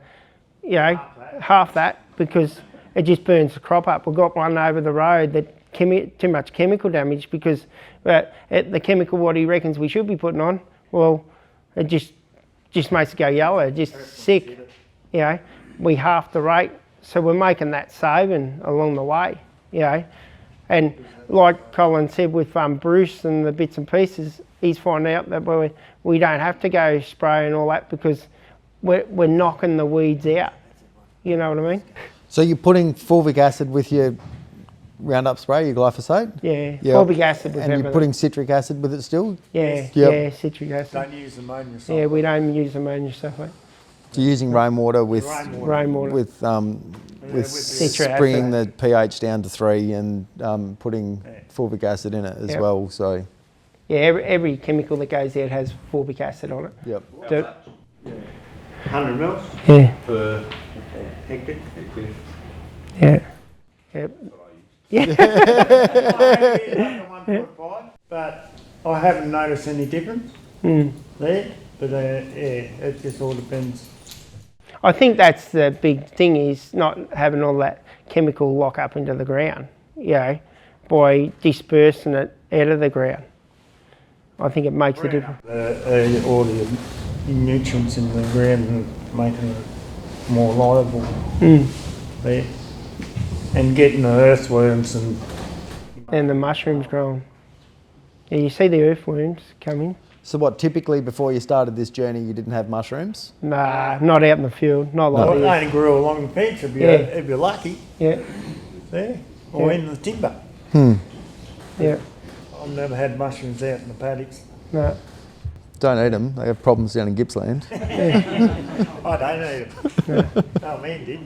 B: half that, because it just burns the crop up. We've got one over the road that too much chemical damage, because the chemical what he reckons we should be putting on, well, it just makes it go yellow, just sick. We half the rate, so we're making that saving along the way. And like Colin said with Bruce and the bits and pieces, he's finding out that we don't have to go spray and all that, because we're knocking the weeds out. You know what I mean?
A: So you're putting fulvic acid with your Roundup spray, your glyphosate?
B: Yeah, fulvic acid with
A: and you're putting citric acid with it still?
B: Yeah, citric acid.
E: Don't use ammonia sulfate.
B: Yeah, we don't use ammonia sulfate.
A: So you're using rainwater with bringing the pH down to 3 and putting fulvic acid in it as well. So
B: yeah, every chemical that goes out has fulvic acid on it.
A: Yep.
E: 100 mils
I: Per
E: hectare.
B: Yeah. Yep.
E: But I haven't noticed any difference there. But it just all depends.
B: I think that's the big thing, is not having all that chemical lock up into the ground, by dispersing it out of the ground. I think it makes a difference.
E: All the nutrients in the ground and making it more liable there. And getting the earthworms
B: and the mushrooms growing. Yeah, you see the earthworms coming.
A: So what, typically before you started this journey you didn't have mushrooms?
B: Nah, not out in the field, not like this.
E: They only grew along the fence if you're lucky.
B: Yeah.
E: There. Or in the timber.
B: Yeah.
E: I've never had mushrooms out in the paddocks.
B: No.
A: Don't eat them. They have problems down in Gippsland.
E: I don't eat them. No, man did.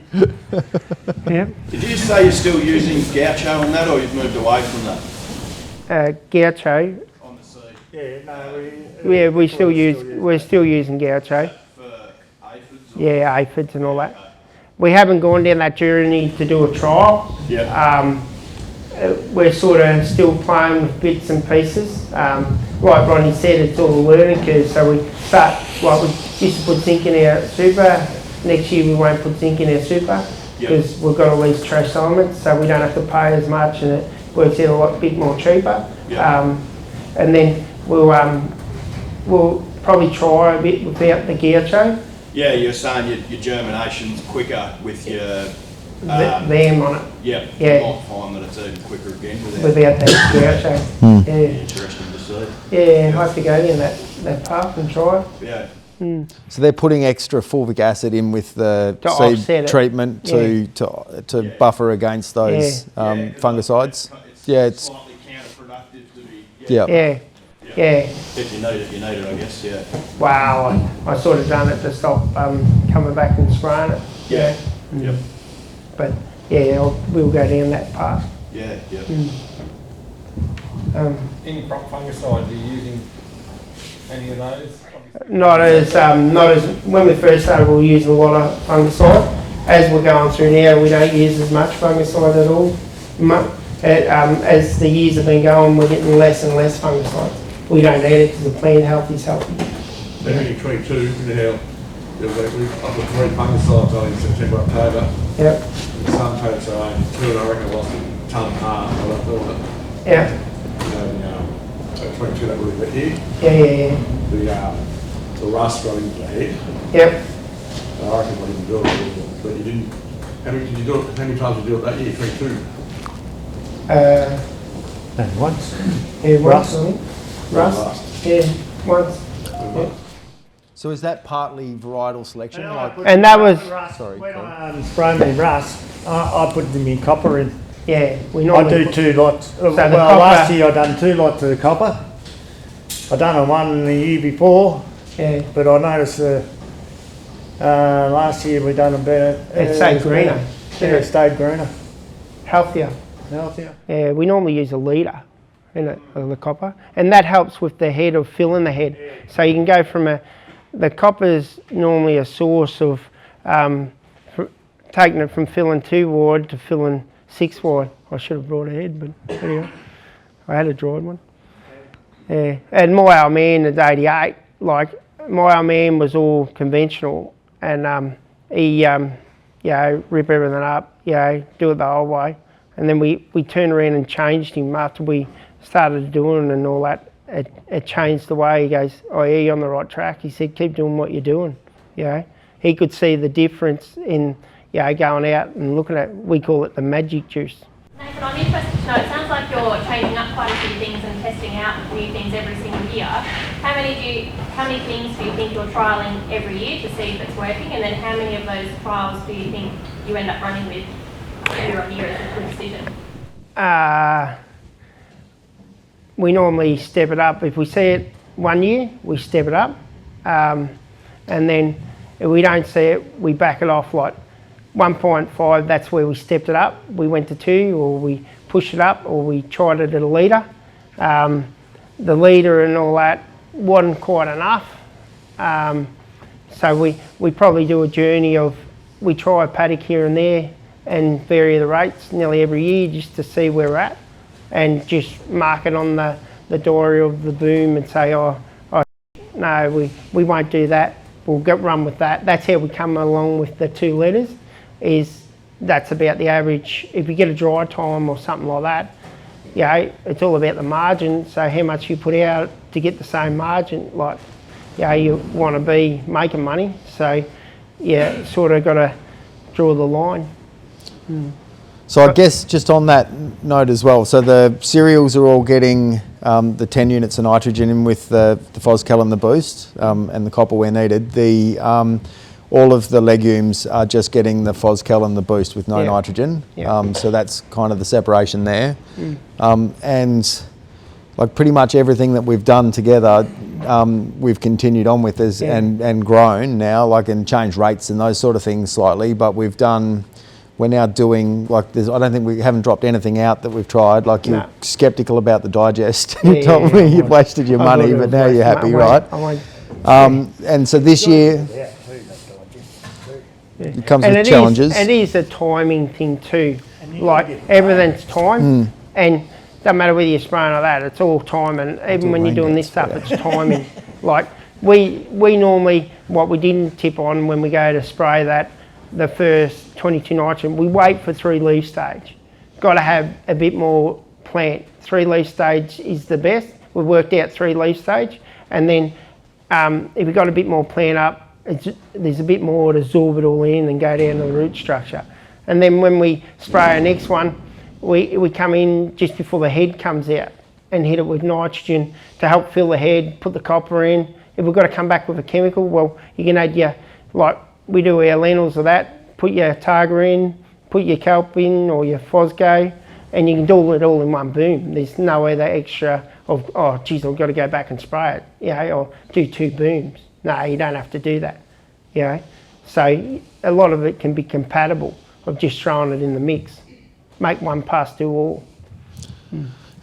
B: Yeah.
I: Did you say you're still using gaucho on that, or you've moved away from that?
B: Gaucho.
I: On the seed?
E: Yeah, no,
B: We're still using gaucho.
I: For aphids?
B: Yeah, aphids and all that. We haven't gone down that journey to do a trial.
I: Yeah.
B: We're sort of still playing with bits and pieces. Like Ronnie said, it's all a learning curve. So we start, like we used to put zinc in our super. Next year we won't put zinc in our super because we've got all these trace elements, so we don't have to pay as much, and it works out a lot bit more cheaper. And then we'll probably try a bit without the gaucho.
I: Yeah, you're saying your germination's quicker with your
B: VAM on it.
I: Yeah.
B: Yeah.
I: You might find that it's even quicker again
B: Without that gaucho. Yeah.
I: Interesting to see.
B: Yeah, I have to go down that path and try it.
I: Yeah.
A: So they're putting extra fulvic acid in with the
B: To offset
A: seed
B: it.
A: treatment to buffer against those fungicides. Yeah, it's
I: slightly counterproductive to be.
B: Yeah.
I: If you need it, I guess. Yeah.
B: Wow, I sort of done it to stop coming back and spraying it.
I: Yeah. Yep.
B: But yeah, we'll go down that path.
I: Yeah. Yeah.
K: Any crop fungicide, are you using any of those?
B: Not as when we first started, we were using a lot of fungicide. As we're going through now, we don't use as much fungicide at all. As the years have been going, we're getting less and less fungicide. We don't need it because the plant health is healthy.
C: Back in 22, now, we up to 3 fungicides on in September, October.
B: Yep.
C: Some pads are only 2, and I reckon I lost a tonne and a half. I thought it.
B: Yeah.
C: So 22 that really wet here.
B: Yeah.
C: The rust got into the head.
B: Yep.
C: And I reckon I didn't do it, but you didn't. How many did you do it? How many times did you do it that year? 22.
E: And once.
B: Yeah, once.
E: Rust.
B: I think. Rust. Yeah, once. Yeah.
A: So is that partly varietal selection?
B: And that was.
A: Sorry.
E: When I spray me rust, I put the me copper in.
B: Yeah, we
E: I
B: normally
E: do 2 lots.
B: the
E: Last year I done 2 lots of the copper. I done one the year before.
B: Yeah.
E: But I noticed last year we done a better.
B: It stayed greener.
E: Yeah, it stayed greener.
B: Healthier.
E: Healthier.
B: Yeah, we normally use a litre in it, of the copper, and that helps with the head of filling the head. So you can go from the copper's normally a source of taking it from filling 2 wide to filling 6 wide. I should have brought a head, but anyway, I had a dried one. Yeah, and my old man is 88. Like my old man was all conventional, and he rip everything up, do it the old way. And then we turned around and changed him after we started doing and all that. It changed the way. He goes, oh yeah, you're on the right track. He said, keep doing what you're doing. He could see the difference in going out and looking at, we call it the magic juice.
L: Nathan, I'm interested to know, it sounds like you're changing up quite a few things and testing out new things every single year. How many things do you think you're trialling every year to see if it's working, and then how many of those trials do you think you end up running with year on year as a good decision?
B: We normally step it up. If we see it one year, we step it up, and then if we don't see it, we back it off. Like 1.5, that's where we stepped it up. We went to 2, or we pushed it up, or we tried it at a litre. The litre and all that wasn't quite enough. So we probably do a journey of, we try a paddock here and there and vary the rates nearly every year just to see where we're at, and just mark it on the diary of the boom and say, no, we won't do that. We'll run with that. That's how we come along with the 2 litres. That's about the average. If you get a dry time or something like that, it's all about the margin. So how much you put out to get the same margin. Like, you want to be making money. So sort of got to draw the line.
A: So I guess just on that note as well, so the cereals are all getting the 10 units of nitrogen in with the Foscal and the boost and the copper where needed. All of the legumes are just getting the Foscal and the boost with no nitrogen. So that's kind of the separation there. And like pretty much everything that we've done together, we've continued on with this and grown now, like, and changed rates and those sort of things slightly. But we're now doing, like, this. I don't think we haven't dropped anything out that we've tried. Like, you're sceptical about the digest. You told me you'd wasted your money, but now you're happy, right? And so this year, it comes with challenges.
B: It is a timing thing too. Like, everything's time, and doesn't matter whether you're spraying or that, it's all time. And even when you're doing this stuff, it's timing. Like, we normally, what we didn't tip on when we go to spray that, the first 22 nitrogen, we wait for 3 leaf stage. Got to have a bit more plant. 3 leaf stage is the best. We've worked out 3 leaf stage, and then if we've got a bit more plant up, there's a bit more to absorb it all in and go down to the root structure. And then when we spray our next one, we come in just before the head comes out and hit it with nitrogen to help fill the head, put the copper in. If we've got to come back with a chemical, well, you can add your, like we do our lentils of that, put your Targa in, put your kelp in or your Fosgo, and you can do it all in one boom. There's no other extra of, oh geez, I've got to go back and spray it, you know, or do 2 booms. No, you don't have to do that, you know. So a lot of it can be compatible of just throwing it in the mix. Make one pass, do all.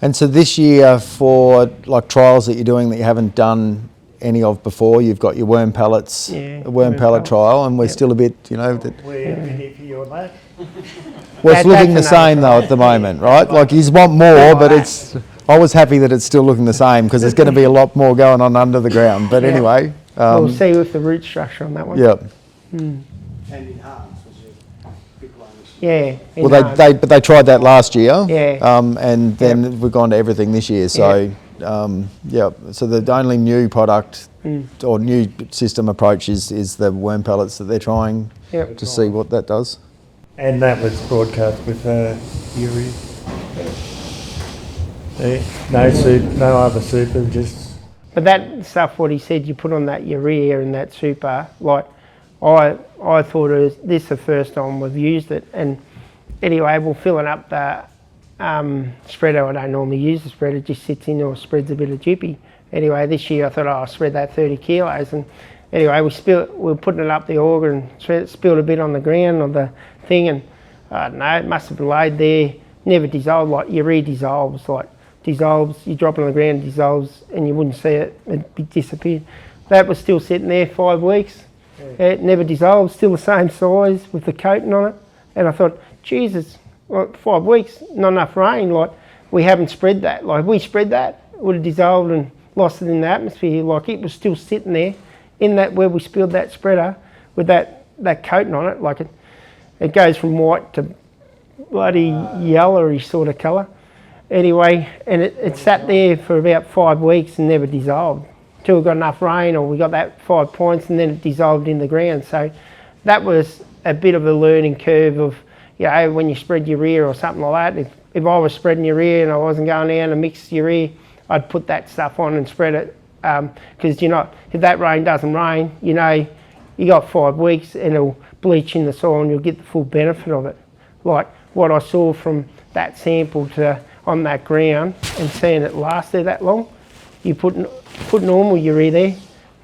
A: And so this year, for like trials that you're doing that you haven't done any of before, you've got your worm pellets, a worm pellet trial, and we're still a bit, you know,
E: We're ready for your mate.
A: well, it's looking the same though at the moment, right? Like, you want more, but it's, I was happy that it's still looking the same because there's going to be a lot more going on under the ground. But anyway.
B: We'll see with the root structure on that one.
A: Yep.
J: And enhance was your big one.
B: Yeah.
A: Well, they tried that last year.
B: Yeah.
A: And then we've gone to everything this year. So, so the only new product or new system approach is the worm pellets that they're trying to see what that does.
E: And that was broadcast with urea. No soup, no other super, just...
B: But that stuff, what he said, you put on that urea and that super, like, I thought it was, this is the first time we've used it, and anyway, we're filling up the spreader. I don't normally use the spreader, it just sits in or spreads a bit of jippy. Anyway, this year I thought, I'll spread that 30 kilos, and anyway, we were putting it up the auger and spilled a bit on the ground of the thing, and I don't know, it must have laid there, never dissolved. Like, urea dissolves, you drop it on the ground, dissolves, and you wouldn't see it, it'd disappear. That was still sitting there 5 weeks. It never dissolved, still the same size with the coating on it. And I thought, Jesus, like 5 weeks, not enough rain, like, we haven't spread that. Like, if we spread that, it would have dissolved and lost it in the atmosphere. Like, it was still sitting there in that, where we spilled that spreader with that coating on it. Like, it goes from white to bloody yellowish sort of colour. Anyway, and it sat there for about 5 weeks and never dissolved till we got enough rain, or we got that 5 points, and then it dissolved in the ground. So that was a bit of a learning curve of, you know, when you spread urea or something like that. If I was spreading urea and I wasn't going down and mix urea, I'd put that stuff on and spread it, because if that rain doesn't rain, you know, you got 5 weeks and it'll bleach in the soil and you'll get the full benefit of it. Like what I saw from that sample to on that ground and seeing it last there that long, you put normal urea there,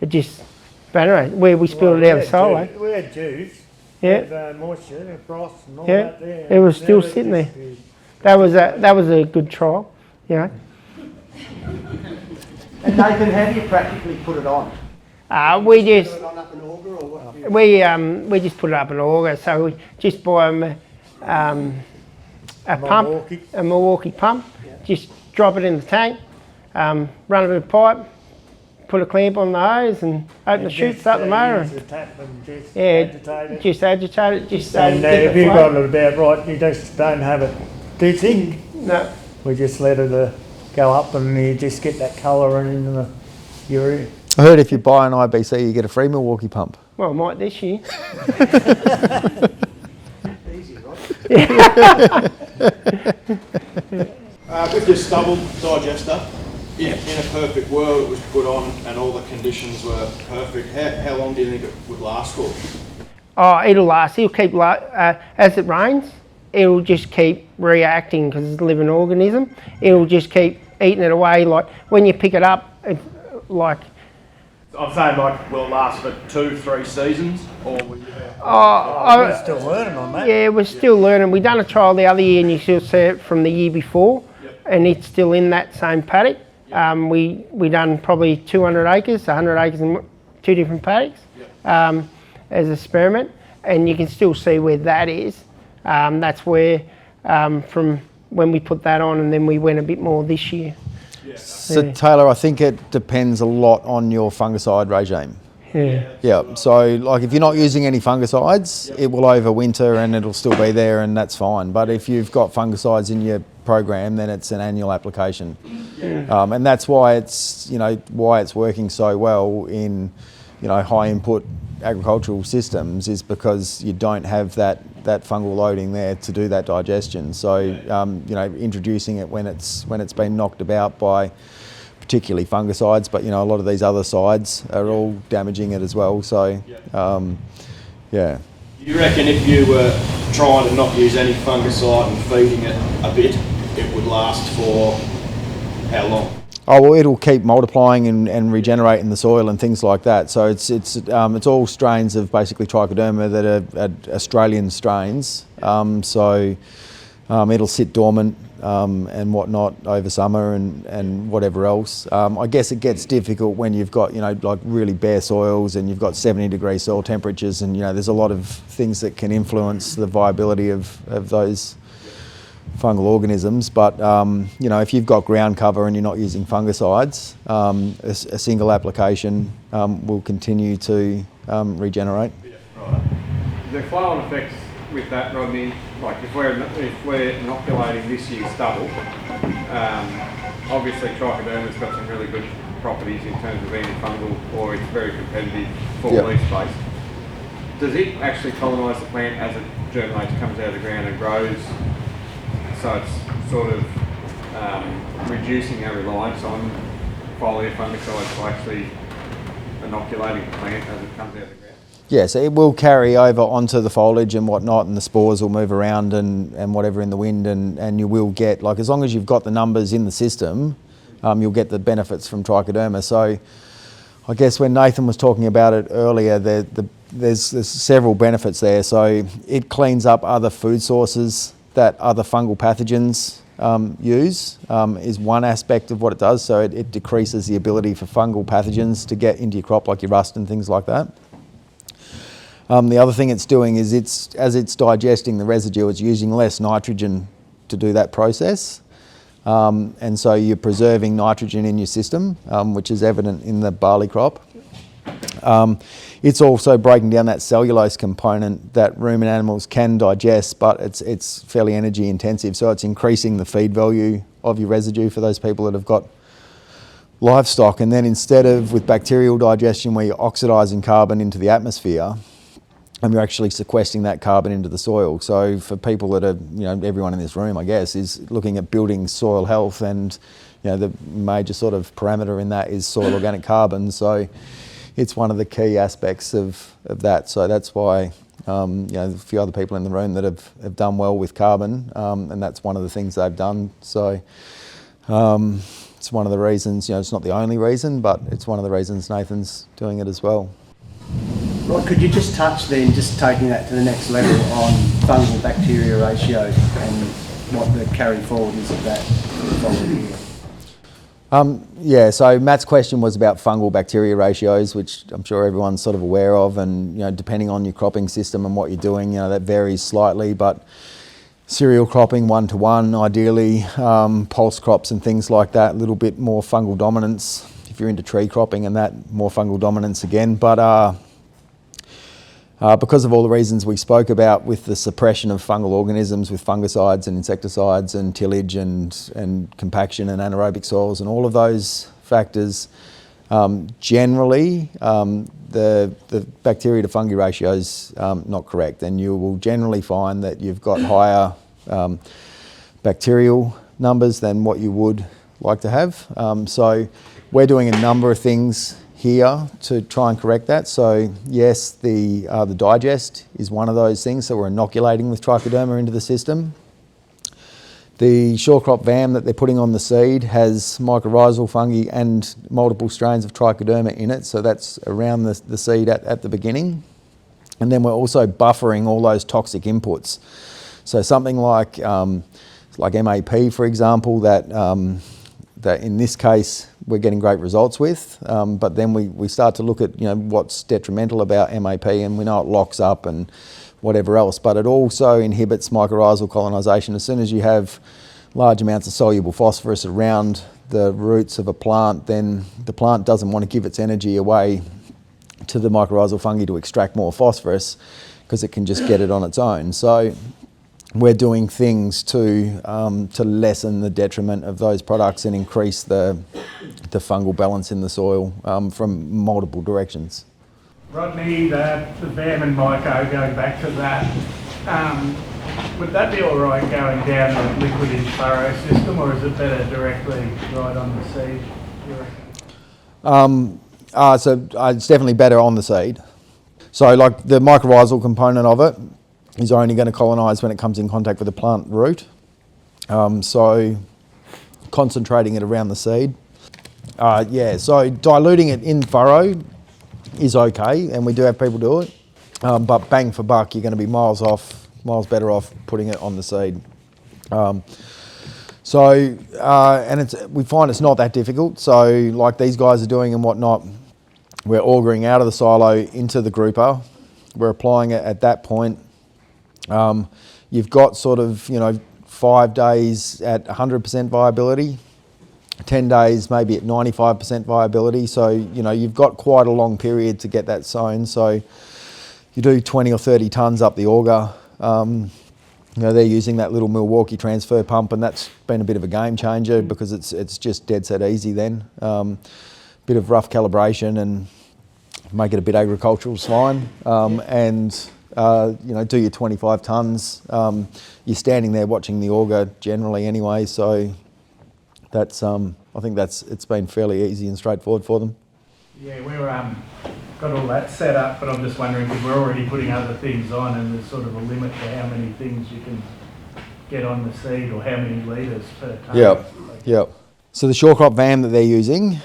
B: it just, but anyway, where we spilled it out of the soil.
E: We had juice, moisture, frost and all that there.
B: It was still sitting there. That was a good trial, you know.
J: And Nathan, how do you practically put it on?
B: We just
J: put it on up an auger or what?
B: We just put it up an auger. So we just buy a Milwaukee pump. Just drop it in the tank, run a bit of pipe, put a clamp on the hose, and open the chute, start the motor. Just agitate it. Just
E: and if you've got it about right, you just don't have it too thick.
B: No.
E: We just let it go up, and you just get that colour in the urea.
A: I heard if you buy an IBC, you get a free Milwaukee pump.
B: Well, I might this year.
J: Easy, right?
I: With your stubble digester, in a perfect world it was put on and all the conditions were perfect, how long do you think it would last for?
B: Oh, it'll last. It'll keep, as it rains, it'll just keep reacting because it's a living organism. It'll just keep eating it away. Like when you pick it up, like.
F: I'm saying, like, will it last for 2-3 seasons, or will you have...
E: We're still learning on that.
B: Yeah, we're still learning. We done a trial the other year, and you still see it from the year before, and it's still in that same paddock. We done probably 200 acres, 100 acres in 2 different paddocks as an experiment, and you can still see where that is. That's where from when we put that on, and then we went a bit more this year.
A: So Taylor, I think it depends a lot on your fungicide regime.
B: Yeah.
A: Yeah, so like if you're not using any fungicides, it will overwinter and it'll still be there and that's fine. But if you've got fungicides in your program, then it's an annual application. And that's why it's, why it's working so well in, high input agricultural systems, is because you don't have that fungal loading there to do that digestion. So, introducing it when it's been knocked about by particularly fungicides, but a lot of these other sides are all damaging it as well. So, yeah.
I: Do you reckon if you were trying to not use any fungicide and feeding it a bit, it would last for how long?
A: Oh, well, it'll keep multiplying and regenerating the soil and things like that. So it's all strains of basically trichoderma that are Australian strains. So it'll sit dormant and whatnot over summer and whatever else. I guess it gets difficult when you've got like really bare soils and you've got 70-degree soil temperatures, and there's a lot of things that can influence the viability of those fungal organisms. But if you've got ground cover and you're not using fungicides, a single application will continue to regenerate.
F: Right. The flow-on effects with that, Rodney, like if we're inoculating this year's stubble, obviously trichoderma's got some really good properties in terms of being fungal, or it's very competitive for leaf space. Does it actually colonise the plant as it germinates, comes out of the ground and grows? So it's sort of reducing our reliance on foliar fungicides by actually inoculating the plant as it comes out of the ground.
A: Yeah, so it will carry over onto the foliage and whatnot, and the spores will move around and whatever in the wind, and you will get, like, as long as you've got the numbers in the system, you'll get the benefits from trichoderma. So I guess when Nathan was talking about it earlier, there's several benefits there. So it cleans up other food sources that other fungal pathogens use, is one aspect of what it does. So it decreases the ability for fungal pathogens to get into your crop, like your rust and things like that. The other thing it's doing is as it's digesting the residue, it's using less nitrogen to do that process. And so you're preserving nitrogen in your system, which is evident in the barley crop. It's also breaking down that cellulose component that ruminant animals can digest, but it's fairly energy intensive. So it's increasing the feed value of your residue for those people that have got livestock. And then instead of with bacterial digestion where you're oxidising carbon into the atmosphere, and you're actually sequestering that carbon into the soil. So for people that are, everyone in this room, I guess, is looking at building soil health, and the major sort of parameter in that is soil organic carbon. So it's one of the key aspects of that. So that's why a few other people in the room that have done well with carbon, and that's one of the things they've done. So it's one of the reasons, it's not the only reason, but it's one of the reasons Nathan's doing it as well.
J: Rod, could you just touch then, just taking that to the next level, on fungal bacteria ratio and what the carry forward is of that following year?
A: So Matt's question was about fungal bacteria ratios, which I'm sure everyone's sort of aware of, and depending on your cropping system and what you're doing, that varies slightly. But cereal cropping 1-to-1, ideally, pulse crops and things like that, a little bit more fungal dominance. If you're into tree cropping and that, more fungal dominance again. But because of all the reasons we spoke about with the suppression of fungal organisms with fungicides and insecticides and tillage and compaction and anaerobic soils and all of those factors, generally the bacteria to fungi ratio is not correct, and you will generally find that you've got higher bacterial numbers than what you would like to have. So we're doing a number of things here to try and correct that. So yes, the digest is one of those things. So we're inoculating with trichoderma into the system. The SureCrop VAM that they're putting on the seed has mycorrhizal fungi and multiple strains of trichoderma in it, so that's around the seed at the beginning. And then we're also buffering all those toxic inputs. So something like MAP, for example, that in this case we're getting great results with, but then we start to look at what's detrimental about MAP, and we know it locks up and whatever else, but it also inhibits mycorrhizal colonisation. As soon as you have large amounts of soluble phosphorus around the roots of a plant, then the plant doesn't want to give its energy away to the mycorrhizal fungi to extract more phosphorus, because it can just get it on its own. So we're doing things to lessen the detriment of those products and increase the fungal balance in the soil from multiple directions.
M: Rodney, the VAM and Myco, going back to that, would that be all right going down the liquid in furrow system, or is it better directly right on the seed, you reckon?
A: It's definitely better on the seed. So like the mycorrhizal component of it is only going to colonise when it comes in contact with the plant root. So concentrating it around the seed. So diluting it in furrow is okay, and we do have people do it. But bang for buck, you're going to be miles better off putting it on the seed. We find it's not that difficult. So like these guys are doing and whatnot, we're augering out of the silo into the grouper. We're applying it at that point. You've got sort of 5 days at 100% viability, 10 days maybe at 95% viability. So you've got quite a long period to get that sown. So you do 20 or 30 tonnes up the auger. They're using that little Milwaukee transfer pump, and that's been a bit of a game changer because it's just dead set easy then. Bit of rough calibration and make it a bit agricultural, is fine. Do your 25 tonnes. You're standing there watching the auger generally anyway, so that's I think it's been fairly easy and straightforward for them.
M: Yeah, we're got all that set up, but I'm just wondering, because we're already putting other things on, and there's sort of a limit to how many things you can get on the seed or how many litres per tonne.
A: Yeah. So the SureCrop VAM that they're using,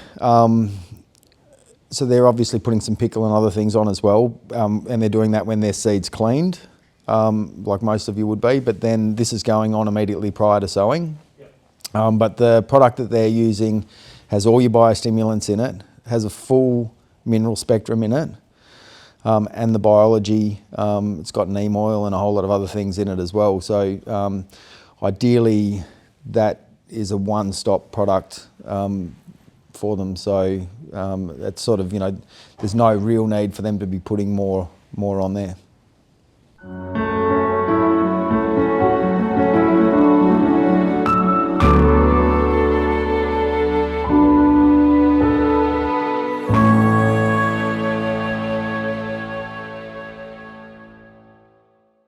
A: so they're obviously putting some pickle and other things on as well, and they're doing that when their seed's cleaned, like most of you would be, but then this is going on immediately prior to sowing. Yep. But the product that they're using has all your biostimulants in it, has a full mineral spectrum in it, and the biology, it's got neem oil and a whole lot of other things in it as well. So ideally that is a one-stop product for them. So it's sort of, there's no real need for them to be putting more on there.